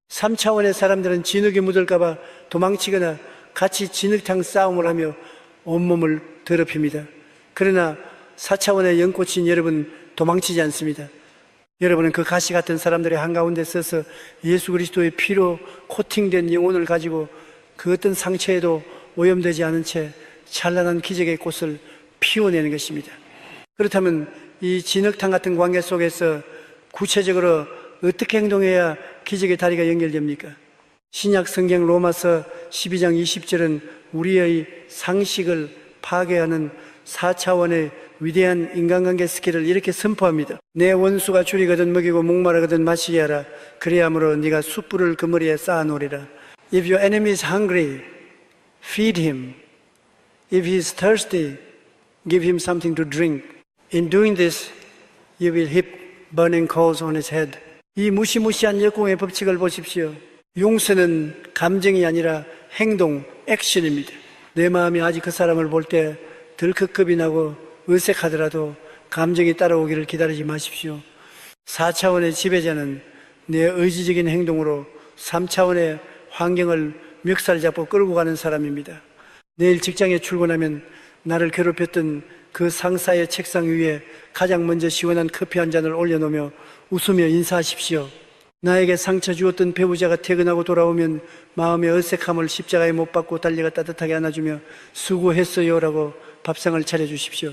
3차원의 사람들은 진흙이 묻을까봐 도망치거나 같이 진흙탕 싸움을 하며 온몸을 더럽힙니다. 그러나 4차원의 연꽃인 여러분, 도망치지 않습니다. 여러분은 그 가시 같은 사람들의 한가운데 서서 예수 그리스도의 피로 코팅된 영혼을 가지고 그 어떤 상처에도 오염되지 않은 채 찬란한 기적의 꽃을 피워내는 것입니다. 그렇다면 이 진흙탕 같은 관계 속에서 구체적으로 어떻게 행동해야 기적의 다리가 연결됩니까? 신약 성경 로마서 12장 20절은 우리의 상식을 파괴하는 4차원의 위대한 인간관계 스킬을 이렇게 선포합니다. 내 원수가 줄이거든 먹이고 목마르거든 마시게 하라. 그리함으로 네가 숯불을 그 머리에 쌓아놓으리라. If your enemy is hungry, feed him. If he is thirsty, give him something to drink. In doing this, you will heap burning coals on his head. 이 무시무시한 역공의 법칙을 보십시오. 용서는 감정이 아니라 행동, 액션입니다. 내 마음이 아직 그 사람을 볼 때 덜컥겁이 나고 어색하더라도 감정이 따라오기를 기다리지 마십시오. 4차원의 지배자는 내 의지적인 행동으로 3차원의 환경을 멱살 잡고 끌고 가는 사람입니다. 내일 직장에 출근하면 나를 괴롭혔던 그 상사의 책상 위에 가장 먼저 시원한 커피 한 잔을 올려놓으며 웃으며 인사하십시오. 나에게 상처 주었던 배우자가 퇴근하고 돌아오면 마음의 어색함을 십자가에 못 박고 달려가 따뜻하게 안아주며 수고했어요라고 밥상을 차려주십시오.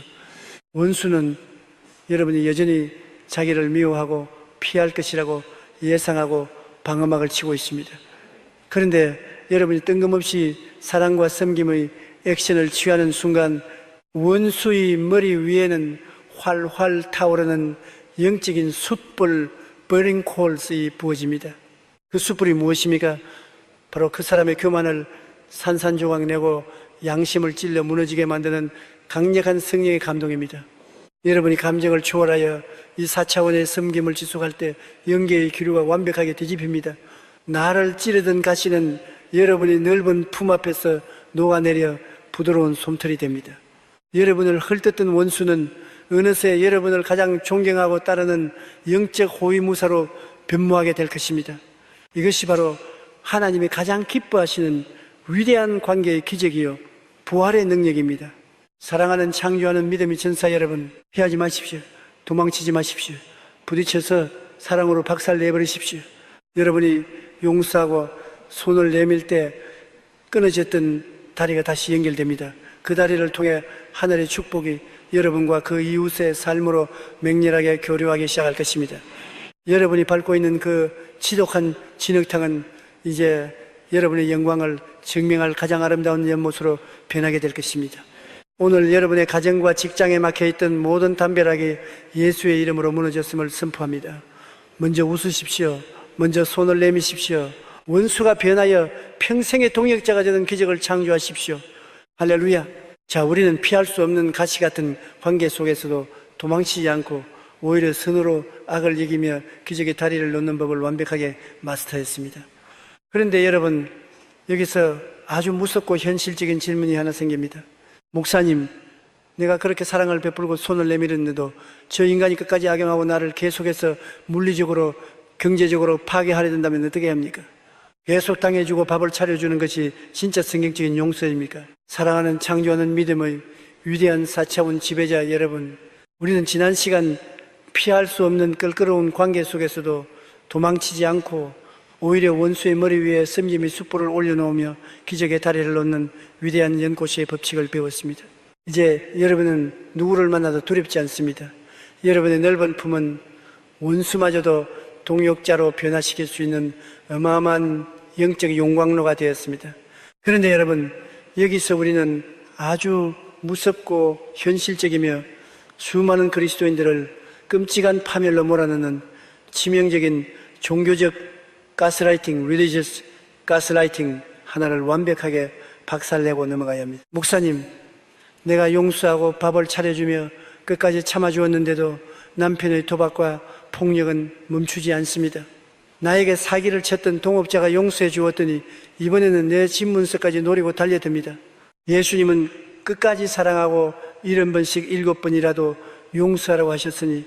원수는 여러분이 여전히 자기를 미워하고 피할 것이라고 예상하고 방어막을 치고 있습니다. 그런데 여러분이 뜬금없이 사랑과 섬김의 액션을 취하는 순간 원수의 머리 위에는 활활 타오르는 영적인 숯불 burning coals이 부어집니다. 그 숯불이 무엇입니까? 바로 그 사람의 교만을 산산조각 내고 양심을 찔러 무너지게 만드는 강력한 성령의 감동입니다. 여러분이 감정을 초월하여 이 4차원의 섬김을 지속할 때 영계의 기류가 완벽하게 뒤집힙니다. 나를 찌르던 가시는 여러분이 넓은 품 앞에서 녹아내려 부드러운 솜털이 됩니다. 여러분을 헐뜯던 원수는 어느새 여러분을 가장 존경하고 따르는 영적 호위무사로 변모하게 될 것입니다. 이것이 바로 하나님이 가장 기뻐하시는 위대한 관계의 기적이요 부활의 능력입니다. 사랑하는 창조하는 믿음의 전사 여러분, 피하지 마십시오. 도망치지 마십시오. 부딪혀서 사랑으로 박살내버리십시오. 여러분이 용서하고 손을 내밀 때 끊어졌던 다리가 다시 연결됩니다. 그 다리를 통해 하늘의 축복이 여러분과 그 이웃의 삶으로 맹렬하게 교류하기 시작할 것입니다. 여러분이 밟고 있는 그 지독한 진흙탕은 이제 여러분의 영광을 증명할 가장 아름다운 연못으로 변하게 될 것입니다. 오늘 여러분의 가정과 직장에 막혀있던 모든 담벼락이 예수의 이름으로 무너졌음을 선포합니다. 먼저 웃으십시오. 먼저 손을 내미십시오. 원수가 변하여 평생의 동역자가 되는 기적을 창조하십시오. 할렐루야. 자, 우리는 피할 수 없는 가시 같은 관계 속에서도 도망치지 않고 오히려 선으로 악을 이기며 기적의 다리를 놓는 법을 완벽하게 마스터했습니다. 그런데 여러분, 여기서 아주 무섭고 현실적인 질문이 하나 생깁니다. 목사님, 내가 그렇게 사랑을 베풀고 손을 내밀었는데도 저 인간이 끝까지 악용하고 나를 계속해서 물리적으로 경제적으로 파괴하려 된다면 어떻게 합니까? 계속 당해주고 밥을 차려주는 것이 진짜 성경적인 용서입니까? 사랑하는 창조하는 믿음의 위대한 4차원 지배자 여러분, 우리는 지난 시간 피할 수 없는 껄끄러운 관계 속에서도 도망치지 않고 오히려 원수의 머리 위에 섬김의 숯불을 올려놓으며 기적의 다리를 놓는 위대한 연꽃의 법칙을 배웠습니다. 이제 여러분은 누구를 만나도 두렵지 않습니다. 여러분의 넓은 품은 원수마저도 동역자로 변화시킬 수 있는 어마어마한 영적 용광로가 되었습니다. 그런데 여러분, 여기서 우리는 아주 무섭고 현실적이며 수많은 그리스도인들을 끔찍한 파멸로 몰아넣는 치명적인 종교적 가스라이팅, religious 가스라이팅 하나를 완벽하게 박살내고 넘어가야 합니다. 목사님, 내가 용서하고 밥을 차려주며 끝까지 참아주었는데도 남편의 도박과 폭력은 멈추지 않습니다. 나에게 사기를 쳤던 동업자가 용서해 주었더니 이번에는 내 집문서까지 노리고 달려듭니다. 예수님은 끝까지 사랑하고 70번씩 7번이라도 용서하라고 하셨으니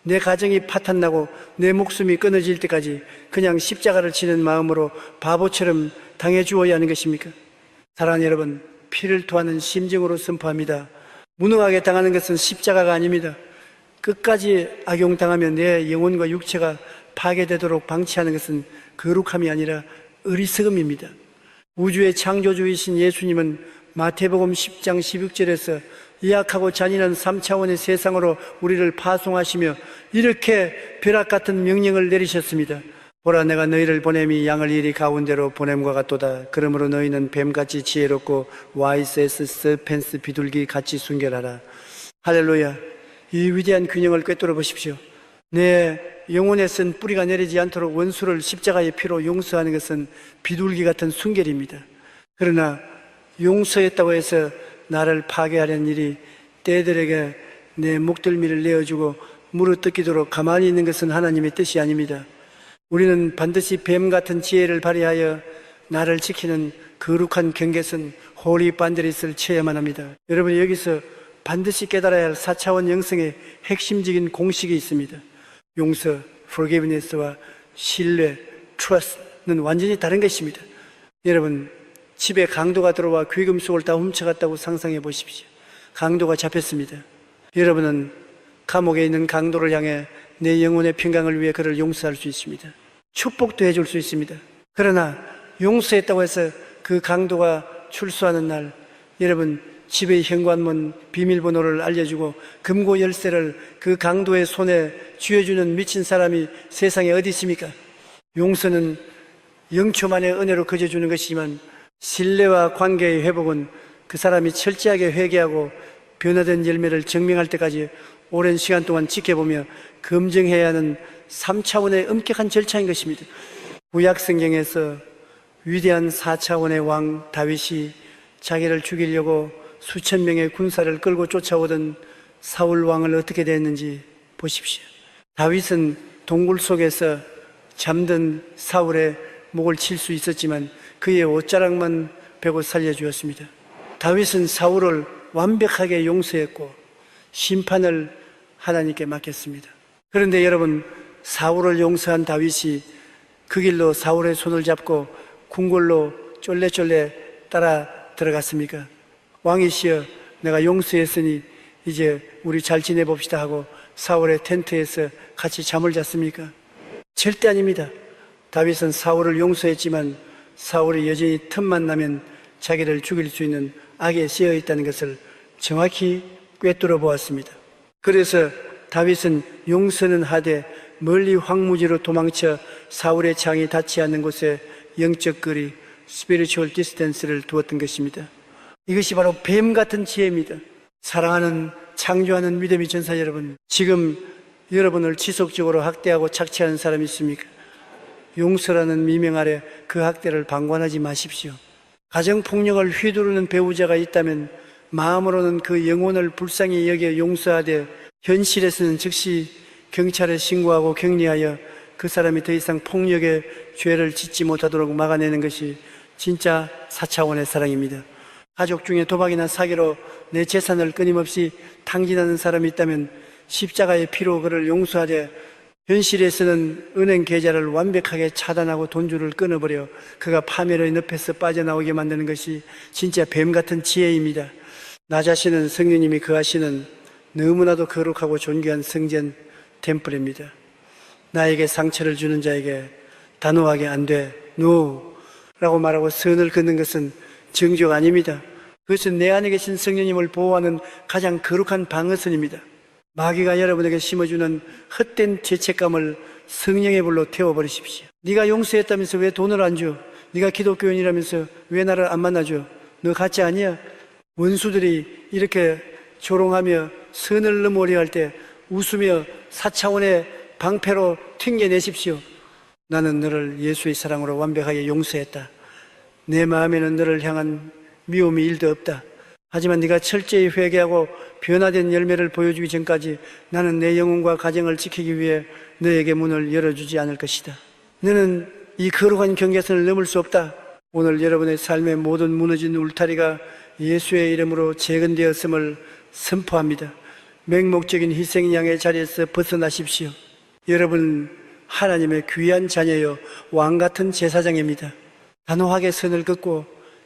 내 가정이 파탄나고 내 목숨이 끊어질 때까지 그냥 십자가를 치는 마음으로 바보처럼 당해주어야 하는 것입니까? 사랑하는 여러분, 피를 토하는 심정으로 선포합니다. 무능하게 당하는 것은 십자가가 아닙니다. 끝까지 악용당하면 내 영혼과 육체가 파괴되도록 방치하는 것은 거룩함이 아니라 어리석음입니다. 우주의 창조주이신 예수님은 마태복음 10장 16절에서 약하고 잔인한 3차원의 세상으로 우리를 파송하시며 이렇게 벼락 같은 명령을 내리셨습니다. 보라, 내가 너희를 보냄이 양을 이리 가운데로 보냄과 같도다. 그러므로 너희는 뱀같이 지혜롭고 와이세스 서펜스 비둘기 같이 순결하라. 할렐루야. 이 위대한 균형을 꿰뚫어 보십시오. 내 영혼에 쓴 뿌리가 내리지 않도록 원수를 십자가의 피로 용서하는 것은 비둘기 같은 순결입니다. 그러나 용서했다고 해서 나를 파괴하려는 일이 때들에게 내 목덜미를 내어주고 물어뜯기도록 가만히 있는 것은 하나님의 뜻이 아닙니다. 우리는 반드시 뱀 같은 지혜를 발휘하여 나를 지키는 거룩한 경계선 홀리 반드릿을 채야만 합니다. 여러분, 여기서 반드시 깨달아야 할 4차원 영성의 핵심적인 공식이 있습니다. 용서, forgiveness와 신뢰, trust는 완전히 다른 것입니다. 여러분, 집에 강도가 들어와 귀금속을 다 훔쳐갔다고 상상해 보십시오. 강도가 잡혔습니다. 여러분은 감옥에 있는 강도를 향해 내 영혼의 평강을 위해 그를 용서할 수 있습니다. 축복도 해줄 수 있습니다. 그러나 용서했다고 해서 그 강도가 출소하는 날, 여러분 집의 현관문 비밀번호를 알려주고 금고 열쇠를 그 강도의 손에 쥐어주는 미친 사람이 세상에 어디 있습니까? 용서는 영초만의 은혜로 그져주는 것이지만 신뢰와 관계의 회복은 그 사람이 철저하게 회개하고 변화된 열매를 증명할 때까지 오랜 시간 동안 지켜보며 검증해야 하는 3차원의 엄격한 절차인 것입니다. 구약 성경에서 위대한 4차원의 왕 다윗이 자기를 죽이려고 수천 명의 군사를 끌고 쫓아오던 사울 왕을 어떻게 됐는지 보십시오. 다윗은 동굴 속에서 잠든 사울의 목을 칠 수 있었지만 그의 옷자락만 베고 살려주었습니다. 다윗은 사울을 완벽하게 용서했고 심판을 하나님께 맡겼습니다. 그런데 여러분, 사울을 용서한 다윗이 그 길로 사울의 손을 잡고 궁궐로 쫄래쫄래 따라 들어갔습니까? 왕이시여, 내가 용서했으니 이제 우리 잘 지내봅시다 하고 사울의 텐트에서 같이 잠을 잤습니까? 절대 아닙니다. 다윗은 사울을 용서했지만 사울이 여전히 틈만 나면 자기를 죽일 수 있는 악에 씌어 있다는 것을 정확히 꿰뚫어 보았습니다. 그래서 다윗은 용서는 하되 멀리 황무지로 도망쳐 사울의 창이 닿지 않는 곳에 영적 거리, 스피리추얼 디스턴스를 두었던 것입니다. 이것이 바로 뱀 같은 지혜입니다. 사랑하는 창조하는 믿음의 전사 여러분, 지금 여러분을 지속적으로 학대하고 착취하는 사람이 있습니까? 용서라는 미명 아래 그 학대를 방관하지 마십시오. 가정폭력을 휘두르는 배우자가 있다면 마음으로는 그 영혼을 불쌍히 여겨 용서하되 현실에서는 즉시 경찰에 신고하고 격리하여 그 사람이 더 이상 폭력의 죄를 짓지 못하도록 막아내는 것이 진짜 4차원의 사랑입니다. 가족 중에 도박이나 사기로 내 재산을 끊임없이 탕진하는 사람이 있다면 십자가의 피로 그를 용서하되 현실에서는 은행 계좌를 완벽하게 차단하고 돈줄을 끊어버려 그가 파멸의 늪에서 빠져나오게 만드는 것이 진짜 뱀 같은 지혜입니다. 나 자신은 성령님이 거하시는 너무나도 거룩하고 존귀한 성전 템플입니다. 나에게 상처를 주는 자에게 단호하게 안 돼, NO 라고 말하고 선을 긋는 것은 정죄가 아닙니다. 그것은 내 안에 계신 성령님을 보호하는 가장 거룩한 방어선입니다. 마귀가 여러분에게 심어주는 헛된 죄책감을 성령의 불로 태워버리십시오. 네가 용서했다면서 왜 돈을 안 줘? 네가 기독교인이라면서 왜 나를 안 만나줘? 너 가짜 아니야? 원수들이 이렇게 조롱하며 선을 넘어오려 할 때 웃으며 4차원의 방패로 튕겨내십시오. 나는 너를 예수의 사랑으로 완벽하게 용서했다. 내 마음에는 너를 향한 미움이 1도 없다. 하지만 네가 철저히 회개하고 변화된 열매를 보여주기 전까지 나는 내 영혼과 가정을 지키기 위해 너에게 문을 열어주지 않을 것이다. 너는 이 거룩한 경계선을 넘을 수 없다. 오늘 여러분의 삶의 모든 무너진 울타리가 예수의 이름으로 재건되었음을 선포합니다. 맹목적인 희생양의 자리에서 벗어나십시오. 여러분 하나님의 귀한 자녀요 왕같은 제사장입니다. 단호하게 선을 긋고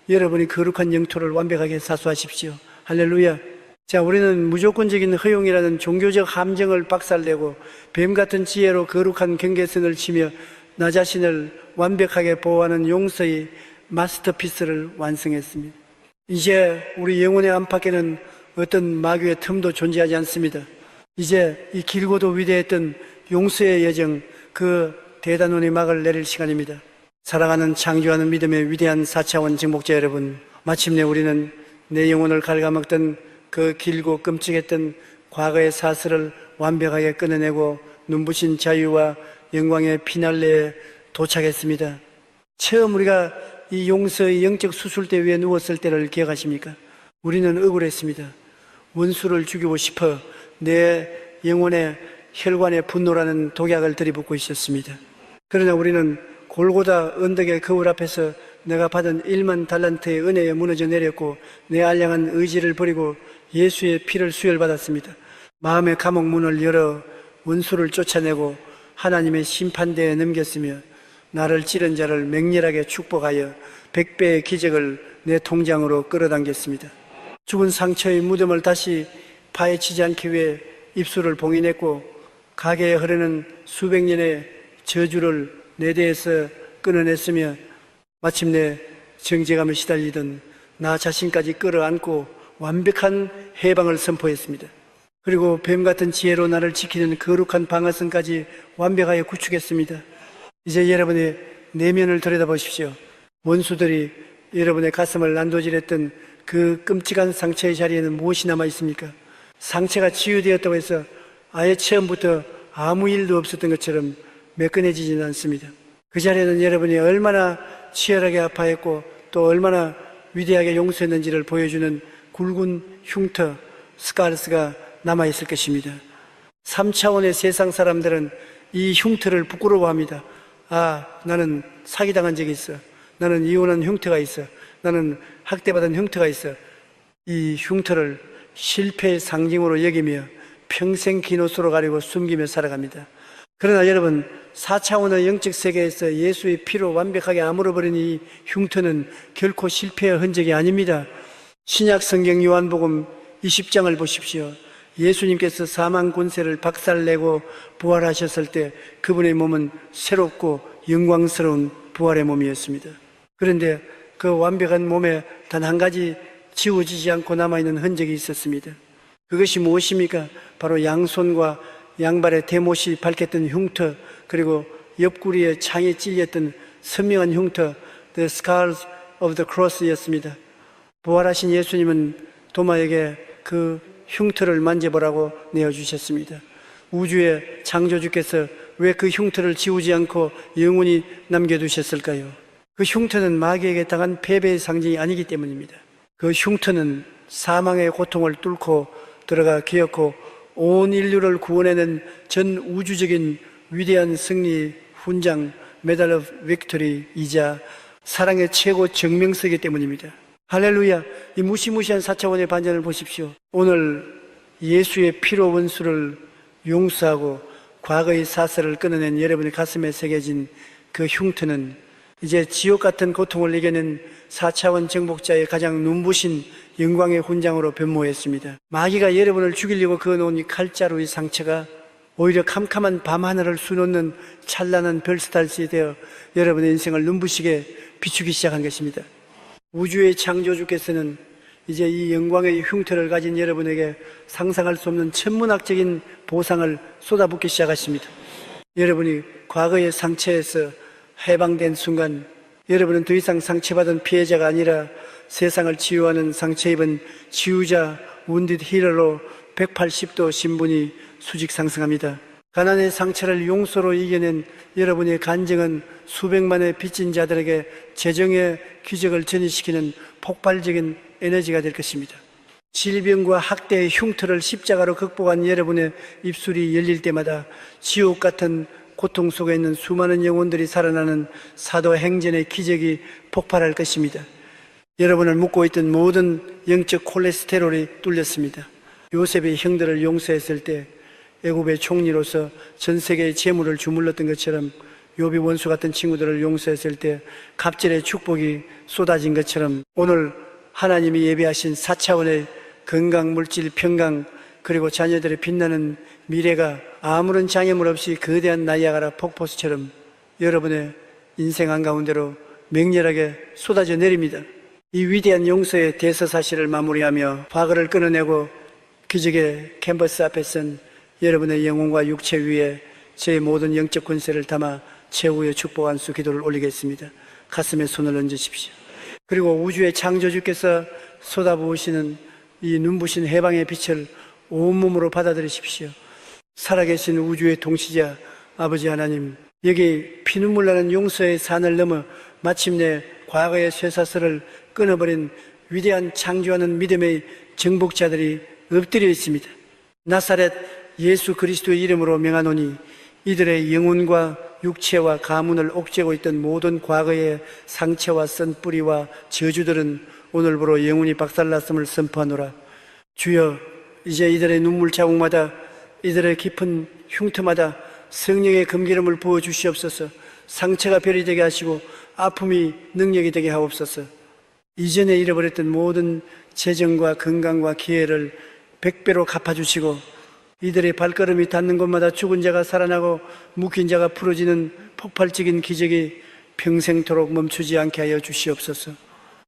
여러분이 거룩한 영토를 완벽하게 사수하십시오. 할렐루야. 자, 우리는 무조건적인 허용이라는 종교적 함정을 박살내고 뱀같은 지혜로 거룩한 경계선을 치며 나 자신을 완벽하게 보호하는 용서의 마스터피스를 완성했습니다. 이제 우리 영혼의 안팎에는 어떤 마귀의 틈도 존재하지 않습니다. 이제 이 길고도 위대했던 용서의 여정, 그 대단원의 막을 내릴 시간입니다. 사랑하는 창조하는 믿음의 위대한 4차원 정복자 여러분, 마침내 우리는 내 영혼을 갉아먹던 그 길고 끔찍했던 과거의 사슬을 완벽하게 끊어내고 눈부신 자유와 영광의 피날레에 도착했습니다. 처음 우리가 이 용서의 영적 수술대 위에 누웠을 때를 기억하십니까? 우리는 억울했습니다. 원수를 죽이고 싶어 내 영혼의 혈관에 분노라는 독약을 들이붓고 있었습니다. 그러나 우리는 골고다 언덕의 거울 앞에서 내가 받은 1만 달란트의 은혜에 무너져 내렸고 내 알량한 의지를 버리고 예수의 피를 수혈받았습니다. 마음의 감옥 문을 열어 원수를 쫓아내고 하나님의 심판대에 넘겼으며 나를 찌른 자를 맹렬하게 축복하여 100배의 기적을 내 통장으로 끌어당겼습니다. 죽은 상처의 무덤을 다시 파헤치지 않기 위해 입술을 봉인했고 가게에 흐르는 수백 년의 저주를 내 대에서 끊어냈으며 마침내 정죄감에 시달리던 나 자신까지 끌어안고 완벽한 해방을 선포했습니다. 그리고 뱀같은 지혜로 나를 지키는 거룩한 방어선까지 완벽하게 구축했습니다. 이제 여러분의 내면을 들여다보십시오. 원수들이 여러분의 가슴을 난도질했던 그 끔찍한 상처의 자리에는 무엇이 남아 있습니까? 상처가 치유되었다고 해서 아예 처음부터 아무 일도 없었던 것처럼 매끈해지지는 않습니다. 그 자리에는 여러분이 얼마나 치열하게 아파했고 또 얼마나 위대하게 용서했는지를 보여주는 굵은 흉터, 스카르스가 남아있을 것입니다. 3차원의 세상 사람들은 이 흉터를 부끄러워합니다. 아, 나는 사기당한 적이 있어. 나는 이혼한 흉터가 있어. 나는 학대받은 흉터가 있어. 이 흉터를 실패의 상징으로 여기며 평생 긴 옷으로 가리고 숨기며 살아갑니다. 그러나 여러분, 4차원의 영적 세계에서 예수의 피로 완벽하게 아물어버린 이 흉터는 결코 실패의 흔적이 아닙니다. 신약 성경 요한복음 20장을 보십시오. 예수님께서 사망 권세를 박살내고 부활하셨을 때 그분의 몸은 새롭고 영광스러운 부활의 몸이었습니다. 그런데 그 완벽한 몸에 단 한 가지 지워지지 않고 남아있는 흔적이 있었습니다. 그것이 무엇입니까? 바로 양손과 양발의 대못이 밝혔던 흉터, 그리고 옆구리에 창에 찔렸던 선명한 흉터, The Scars of the Cross였습니다. 부활하신 예수님은 도마에게 그 흉터를 만져보라고 내어주셨습니다. 우주의 창조주께서 왜 그 흉터를 지우지 않고 영원히 남겨두셨을까요? 그 흉터는 마귀에게 당한 패배의 상징이 아니기 때문입니다. 그 흉터는 사망의 고통을 뚫고 들어가 기어코 온 인류를 구원해낸 전 우주적인 위대한 승리 훈장 메달 오브 빅토리이자 사랑의 최고 증명서이기 때문입니다. 할렐루야. 이 무시무시한 4차원의 반전을 보십시오. 오늘 예수의 피로 원수를 용서하고 과거의 사슬을 끊어낸 여러분의 가슴에 새겨진 그 흉터는 이제 지옥 같은 고통을 이겨낸 4차원 정복자의 가장 눈부신 영광의 훈장으로 변모했습니다. 마귀가 여러분을 죽이려고 그어놓은 이 칼자루의 상처가 오히려 캄캄한 밤하늘을 수놓는 찬란한 별스타일이 되어 여러분의 인생을 눈부시게 비추기 시작한 것입니다. 우주의 창조주께서는 이제 이 영광의 흉터를 가진 여러분에게 상상할 수 없는 천문학적인 보상을 쏟아붓기 시작하십니다. 여러분이 과거의 상처에서 해방된 순간 여러분은 더 이상 상처받은 피해자가 아니라 세상을 치유하는 상처 입은 치유자 wounded healer로 180도 신분이 수직 상승합니다. 가난의 상처를 용서로 이겨낸 여러분의 간증은 수백만의 빚진 자들에게 재정의 기적을 전이시키는 폭발적인 에너지가 될 것입니다. 질병과 학대의 흉터를 십자가로 극복한 여러분의 입술이 열릴 때마다 지옥 같은 고통 속에 있는 수많은 영혼들이 살아나는 사도행전의 기적이 폭발할 것입니다. 여러분을 묶고 있던 모든 영적 콜레스테롤이 뚫렸습니다. 요셉이 형들을 용서했을 때 애굽의 총리로서 전 세계의 재물을 주물렀던 것처럼 욥이 원수 같은 친구들을 용서했을 때 갑절의 축복이 쏟아진 것처럼 오늘 하나님이 예비하신 4차원의 건강, 물질, 평강, 그리고 자녀들의 빛나는 미래가 아무런 장애물 없이 거대한 나이아가라 폭포수처럼 여러분의 인생 한가운데로 맹렬하게 쏟아져 내립니다. 이 위대한 용서의 대서사실을 마무리하며 과거를 끊어내고 기적의 캔버스 앞에 선 여러분의 영혼과 육체 위에 제 모든 영적 권세를 담아 최후의 축복 안수 기도를 올리겠습니다. 가슴에 손을 얹으십시오. 그리고 우주의 창조주께서 쏟아부으시는 이 눈부신 해방의 빛을 온몸으로 받아들이십시오. 살아계신 우주의 통치자 아버지 하나님, 여기 피눈물 나는 용서의 산을 넘어 마침내 과거의 쇠사슬을 끊어버린 위대한 창조하는 믿음의 정복자들이 엎드려 있습니다. 나사렛 예수 그리스도의 이름으로 명하노니 이들의 영혼과 육체와 가문을 옥죄고 있던 모든 과거의 상처와 쓴뿌리와 저주들은 오늘부로 영원히 박살났음을 선포하노라. 주여, 이제 이들의 눈물 자국마다, 이들의 깊은 흉터마다 성령의 금기름을 부어 주시옵소서. 상처가 별이 되게 하시고 아픔이 능력이 되게 하옵소서. 이전에 잃어버렸던 모든 재정과 건강과 기회를 100배로 갚아주시고 이들의 발걸음이 닿는 곳마다 죽은 자가 살아나고 묶인 자가 풀어지는 폭발적인 기적이 평생토록 멈추지 않게 하여 주시옵소서.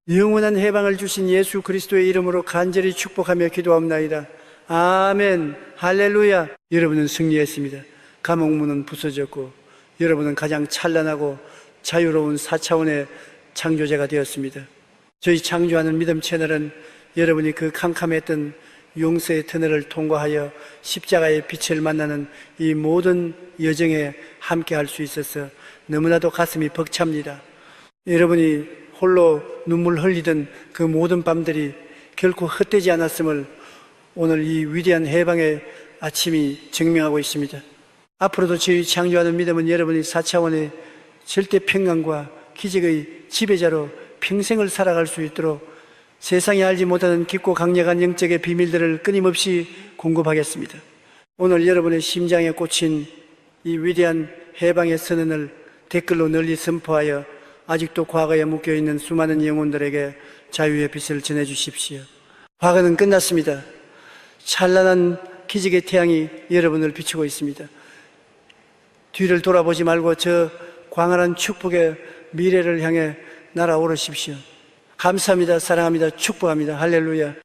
영원한 해방을 주신 예수 그리스도의 이름으로 간절히 축복하며 기도합나이다. 아멘. 할렐루야. 여러분은 승리했습니다. 감옥문은 부서졌고 여러분은 가장 찬란하고 자유로운 4차원의 창조자가 되었습니다. 저희 창조하는 믿음 채널은 여러분이 그 캄캄했던 용서의 터널을 통과하여 십자가의 빛을 만나는 이 모든 여정에 함께 할 수 있어서 너무나도 가슴이 벅찹니다. 여러분이 홀로 눈물 흘리던 그 모든 밤들이 결코 헛되지 않았음을 오늘 이 위대한 해방의 아침이 증명하고 있습니다. 앞으로도 저희 창조하는 믿음은 여러분이 4차원의 절대 평강과 기적의 지배자로 평생을 살아갈 수 있도록 세상이 알지 못하는 깊고 강력한 영적의 비밀들을 끊임없이 공급하겠습니다. 오늘 여러분의 심장에 꽂힌 이 위대한 해방의 선언을 댓글로 널리 선포하여 아직도 과거에 묶여있는 수많은 영혼들에게 자유의 빛을 전해주십시오. 과거는 끝났습니다. 찬란한 기적의 태양이 여러분을 비추고 있습니다. 뒤를 돌아보지 말고 저 광활한 축복의 미래를 향해 날아오르십시오. 감사합니다. 사랑합니다. 축복합니다. 할렐루야.